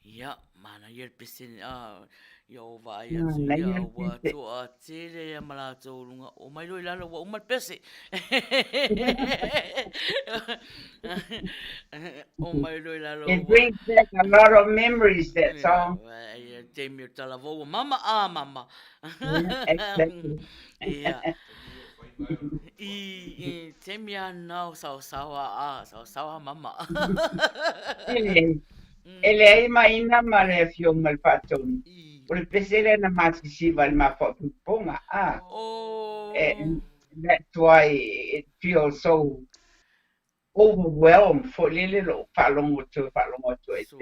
Ya, mana ia pesen yo vai atu Na ia ia wa pese. to a tele ya mala to lunga o mai lo lalo wa umat pese. O mai lo lalo It wa. brings back a lot of memories, that Ya, song. ia te mi tala vo mama mama. Yeah, exactly. Ia. I te mi ana sao sao mama. Ele, ele ai Maina ma le fiona le patoni. O le pesere na matisiva le mafapuponga. And that's why it feels so overwhelmed for little palongo to it.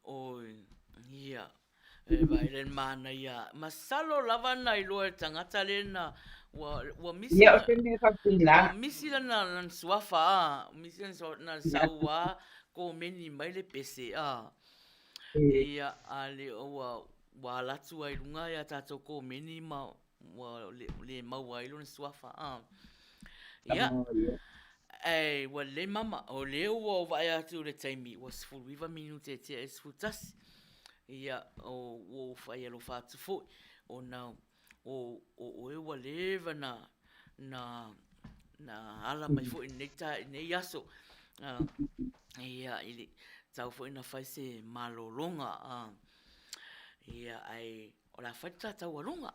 Oi, ia. E vai len mana ia. Masalo lava na i loa tangata lena. Wa misi Yeah, na. okay, me ka Wa pina. misi na na suafa. Misi na saua. Ko meni mai le pese Ia ale o wa latu ai lunga ia tato ko meni ma wa le mau ai lona suafa Ia. Ei, wa le mama o le o vai atu le taimi was full viva minute te esfutas. Ia o fai alo fatu fo o na o e wa leva na ala mai fo nei aso. Ia ili tau fo ina fai se malolonga ia ai o la fai tau alunga.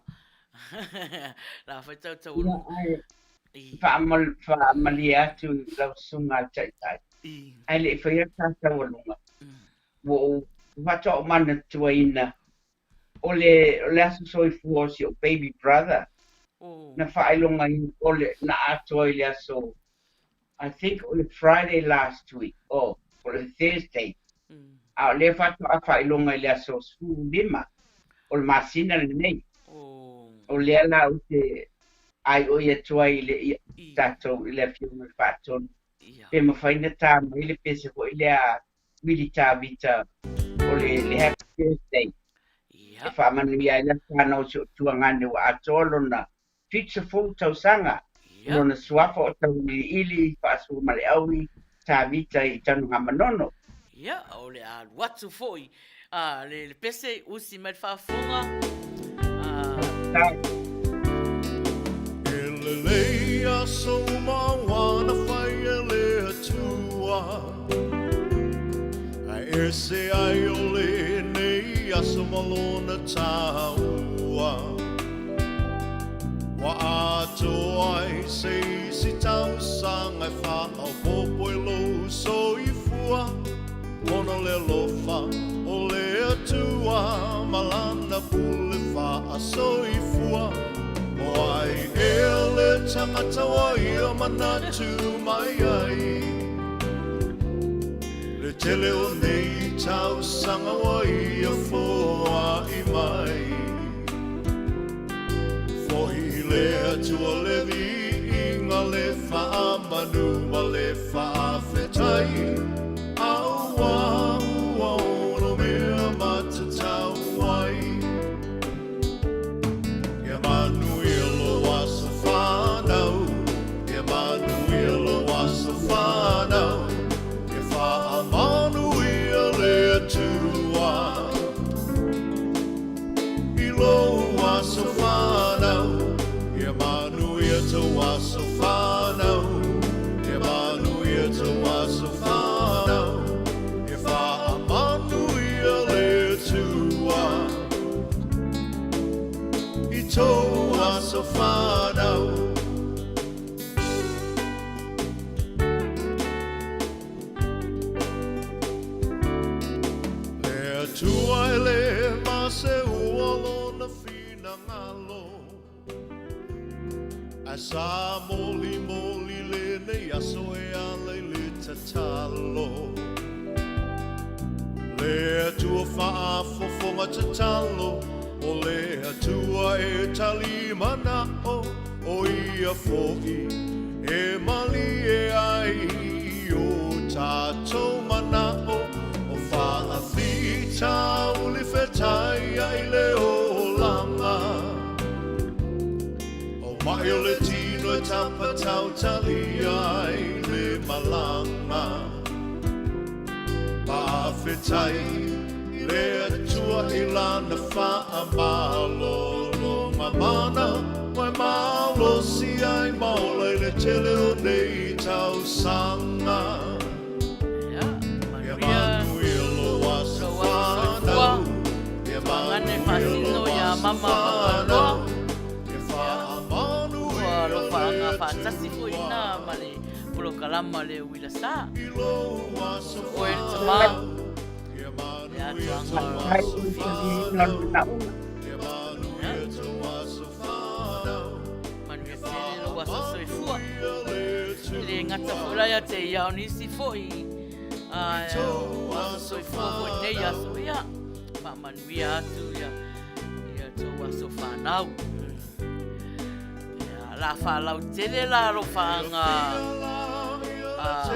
La fai tau alunga. Malia to lau sunga chai. Ai le fai tata walunga. Wo wato mana tuaina. Ole asu soi fuosi o baby brother. Na whaelonga i ole na atoi le aso. I think on Friday last week, or Thursday. Le fato a whaelonga i le aso su lima. O le masina le nei. O le ala o te ai o ia tuai le tato i le fiona le faton. Pe mawhaina tā mai le pese ho i le a mili tā vita o le happy birthday. E wha manuia i le whanau si o tuangane wa atolo na pizza full tausanga. Lona suafa o tau ili whaasu male aui tā vita i tanu hamanono. Ia, o le a watu foi. Le pese usi mai whaafunga. Leia so mawana whaia le atua A ese ai o le nei aso malona taua Wa ato ai se si tau sanga wha au popo e lo so i fua Mono le lofa o le atua Malana pule wha a so i fua Wai ele tangata wai o manatu mai ai Le tele o nei tau sanga wai a foa i mai Fohi le atua le vi inga le wha manu ma le wha whetai Aua ua ono mea matatau wai Ia Manuia lo waso whanau Ia Manuia lo waso whanau Ia wha Manuia le atua I lo waso whanau Ia Manuia to waso whanau Ia Manuia to waso whanau Ia wha Manuia le atua I toa so whanau Le atua e le mase ualo na fina ngalo A sa moli moli le nei aso e ale le tatalo Le atua wha fofonga tatalo O le atua e tali mana o ia fo'i E mali e ai o tātou mana o whaafita uli whetai ai le o langa tapa tau tali ai le malanga. Pa'awhetai le atua i lana wha malolo mamana. Mai malo si ai maula le tele o nei tau sanga. Manuia loa sa whanau. Ngane masino ya mama Papaloloa. Lo whaanga whaatasi ko ina male pulo kalama le Uila Sa. O e tamau. Le atuanga Manuia tele lo wasa soifua. Le ngata fulaya te iao nisi foi. Wasa soifua ko nei aso ia. Manuia atu ia tō waso whanau. La whalau tele la ro whaanga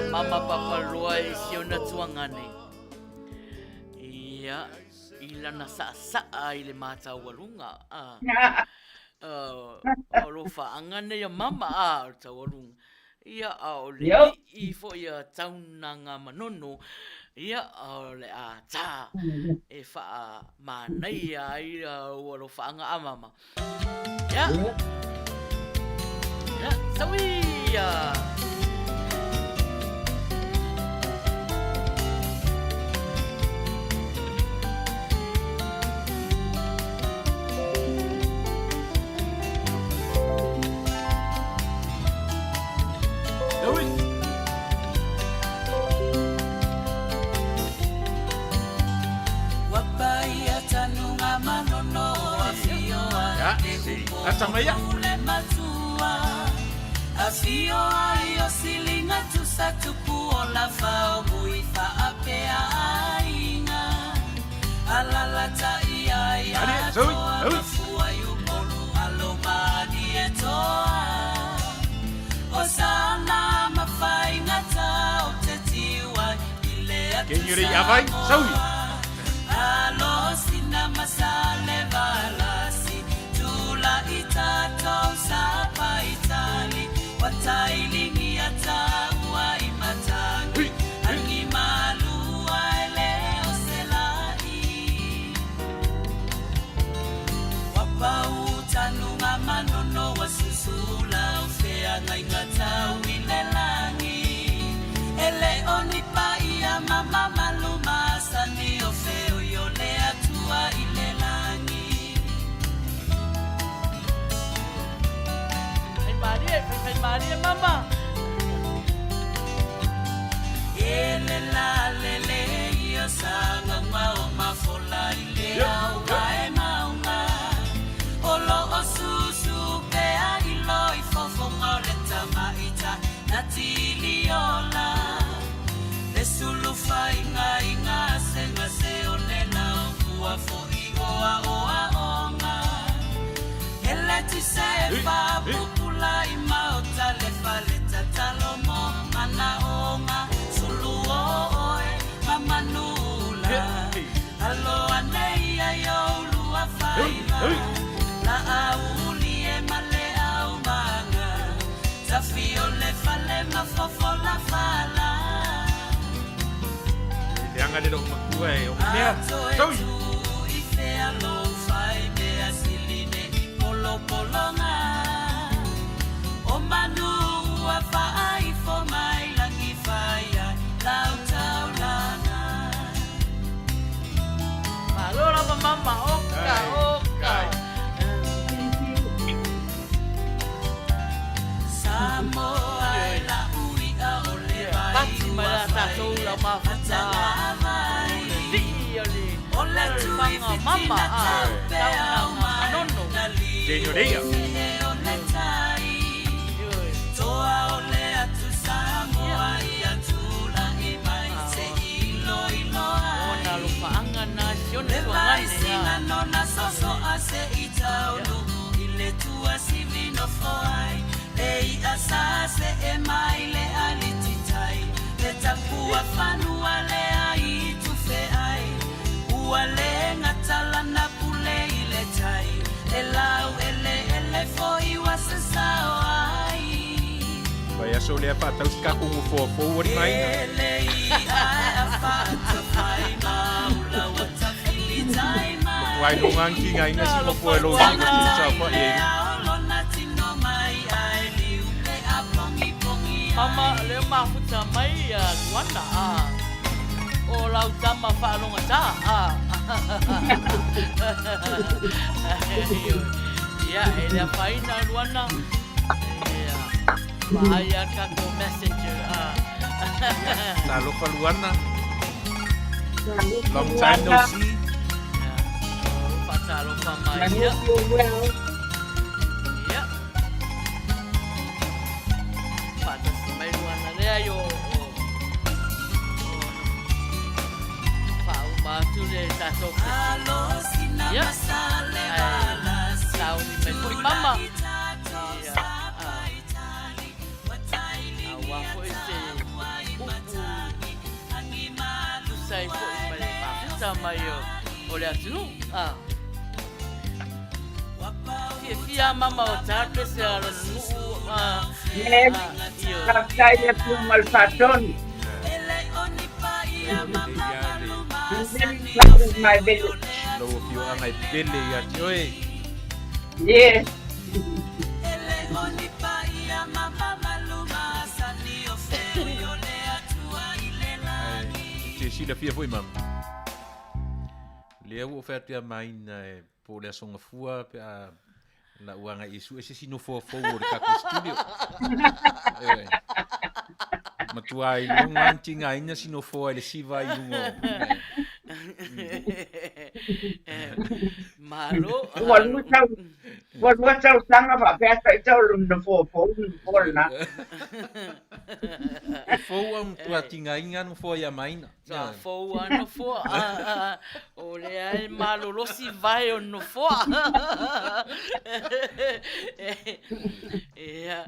mama Papaloloa e siona tuangane. Ia, ilana saa i le mātau walunga. O lo whaanga nei a mama o tau walunga. Ia o le i fo ia taunanga manono. Ia o le a tā e wha Maina i o lo whaanga a mama. Ia. Ia, sauia. Atamaya. Afio ai o silinga tu sa tupu o la fao mui fa apea ainga. Alala ta ia toa mafua yu molu alomani e toa. O sana mawhai ngata o te tiwa ile atu samoa. Alo sina masale valasi tula itato sapa itali. Watailingi ataua imatangi Angi malua eleo selai Wapautanunga manono wasusula Ufea ngaingatau ilelangi Ele onipa ia mama maluma Sani ofeo yole atua ilelangi Maria mama. Ele la lele yo sanga ngao mafola ile au mai maunga. Olo osusu pe ilo ifofo ngole tamaita natiliola. Lesulu fainga inga senga se olela ua fo igoa oa onga. Ele tise fa pupula ima otale faleta talomo mana onga sulu oe mamanula. Alo aneia yo lua faiva la auli e male au manga. Tafio le fale mafofo la fala. Le anga le lo makua e o mea. Toi. Ife alo fai mea siline polo polonga. O manua fai fo mai langi faia lau tau lana. Malora mama oka. Samoa la uia o le vai. Pati mala tatou la mafata. O le tuanga mama taunanga manono. Senyoria. Toa o le atu Samoa ia tula i mai se ilo iloa. Ona lo whaanga na sione tuangane. Le vai sina ya. nona soso ase i taunu. I le tua si vino foai. Ei asase e mai le alititai. Le tapua whanua le ai tu fe ai. Ua le ngatala na pule i le tai. E lau ele foi wasa sao ai. so le fa tau ska ko fo fo ri mai. Wai no ngangi ngai nga sino po lo si ko sa pa e. Mama le mafuta mai luana o lau tama whaalonga tā ia e lea whaina luana ia whaia kako messenger Na loka luana. Long time no see. Patalo pa mai ia ia patas mai luana lea yo tu le tato ya tau ni me foi mama wa foi se tu sai foi mai ma puta mai ole atu fia mama o tato se ala nu io sai le più malfatton my village. Lo fi o ngai pele ya joy. Yes. Te si la fia foi mam. Le o fa te Maina po le songa fua pe a la uanga isu ese sino fo o ka studio. Matuai long anting ainga sino fo le siva i lungo. Malo. What sanga ba pesta tau no fo na. Fo am tua tinga inga no fo ya Maina. Fo ano fo o le ai malo lo si vai o no fo. Ia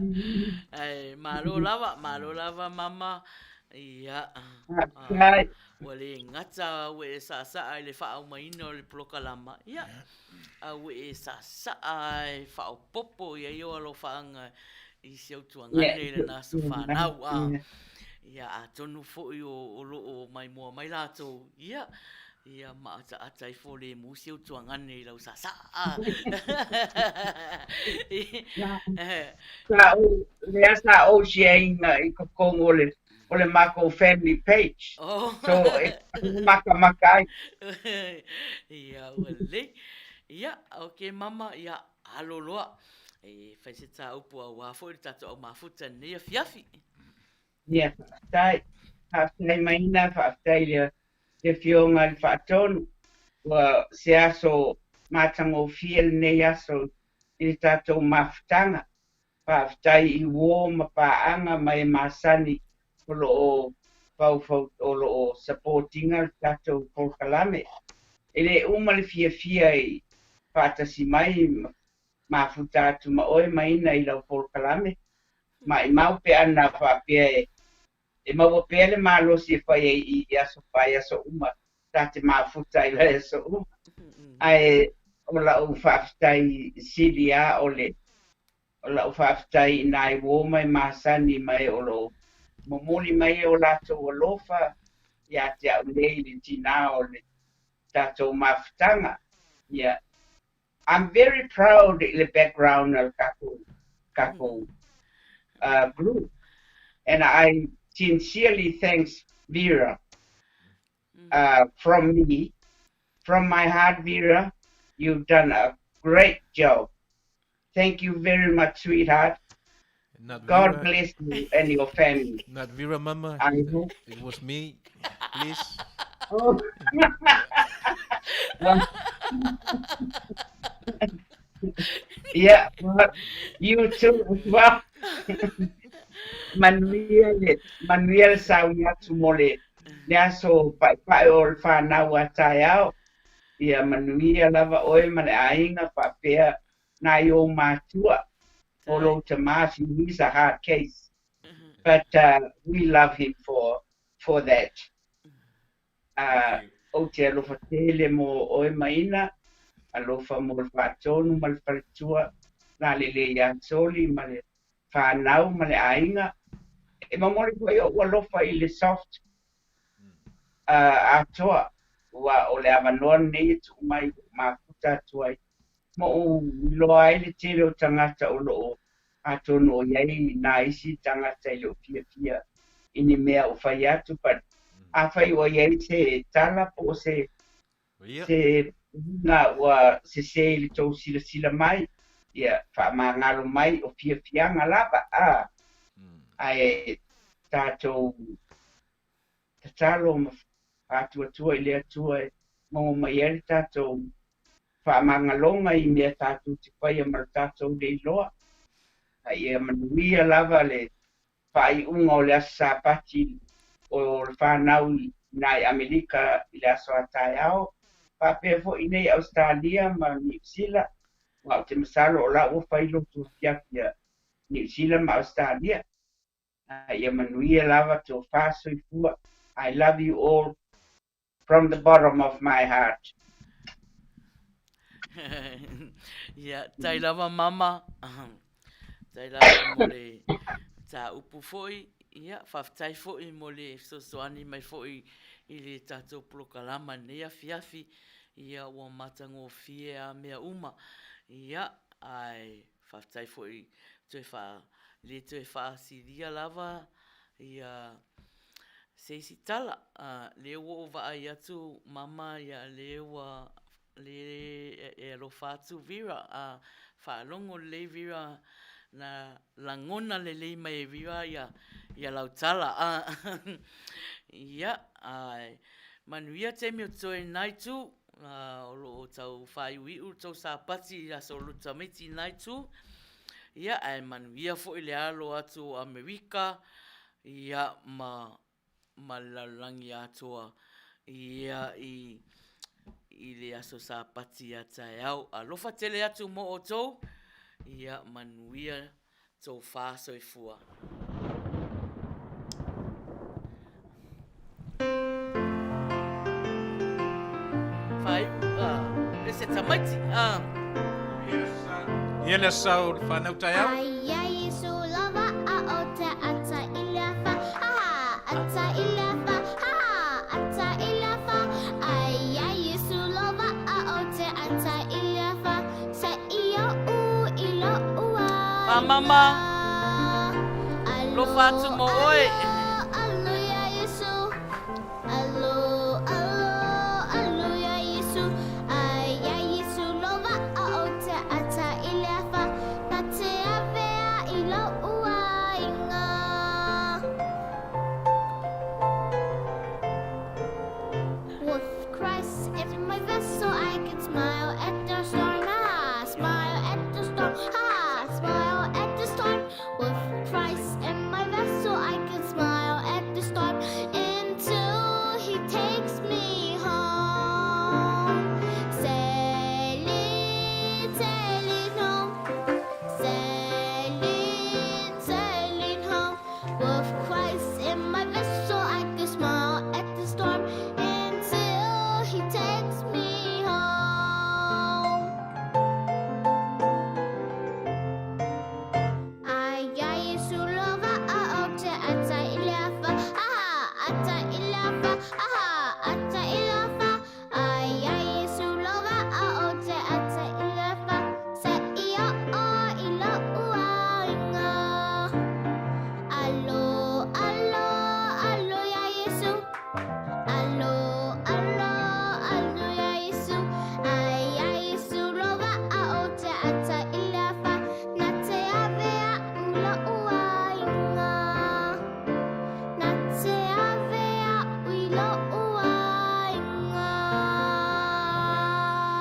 ai malo lava mama ia wale ngata we sa ai le fa o maino le plokalama ia a we sa ai fa o popo ia yo lo faanga i se tuanga le na so fa na ia a tonu fo o lo mai mo mai lato ia ia ma ata I fo le mu se tuanga nei lo sa le sa o xenga I ko kongole ole mako family page. So maka. Ia wale. Ia okay mama ia aloloa. E faise ta upu wa fo tato o mafuta ne fiafi. Ia tai haftai Maina haftai le fionga faton wa siaso matango fiel ne yaso I tato maftanga. Haftai I wo mapaanga mai masani o pau o supportinga tato polkalame. Ele umale fia I patasi mai mafuta tu ma oi Maina I lau polkalame. Ma I mau pe ana fa pe e mau pe le malo si Faiai I aso pai aso uma tate mafuta I le aso uma. Ai o la u faftai silia ole o la u faftai nai wo mai masani mai o lo momoli mai o lato o lofa ia te au nei le tina o le tato maftanga. Yeah. I'm very proud of the background of Kako group. And I sincerely thanks Vera from me. From my heart, Vera, you've done a great job. Thank you very much, sweetheart. God bless you and your family. Not Vera, Mama. I hope. It was me. Please. Oh. Yeah, but you too as well. Manuia Sa tumole. Neaso pai ol fa na wa taiao. Ia Manuia lava oi mane ainga pa pea na yo matua. Olo Tamasi, he's a hard case. But we love him for that. O te alofa tele mo oi Maina, alofa mo le whatonu ma le whaletua, na le le ia soli ma le whanau ma le ainga, e mamori ko yo ua lofa I le soft atoa ua o le avanoa nei tu mai makuta atuai mo loa ai le tele o tangata o loo atono o iai na isi tangata I le o pia ini mea o fai atu pa a fai o iai se tala po se nga ua se I le tau sila mai ia whaamangalo mai o fianga lava ai tātou tatalo atua I le atua mo mai ele tātou whaamangalonga I mea tātou te whaia mara tātou le iloa ai manuia lava le whai unga o le asa pati o le whanau nai Amerika I le aso atai ao whapea fo I nei Australia ma New Zealand wa te masalo o la o whai lotu fiakia New Zealand ma Australia ia manuia lava to faso I fua I love you all from the bottom of my heart. Ia, tai lava mama. Tai lava mole ta upu foi. Ia, whaftai foi mole sosoani mai foi I le tatou polokalama nea fiafi. Ia, ua matango fie a mea uma. Ia, ai, whaftai foi le tue wha siria lava. Ia, seisi tala, le ua o vai atu mama ia le ua le alofa atu vira, whaalongo le vira na langona le le mai vira ia lautala. Ia, manuia te meo toe nai tu, o lo tau whai ui tau sa pati ia so lo tamiti nai tu. Ia, manuia fo I le alo atu Amerika, ia malalangi atoa ia I le aso sa pati atai au alofa tele atu mo o tou ia manuia tou whaso I fua whai le se tamaiti Uila Sa o whanau tai au Ai su lava a o te ata Uila Fa ata Uila Fa ata Uila Fa ai su lava a o te ata Uila Fa sa io u ilo ua mama lo fatu mo oe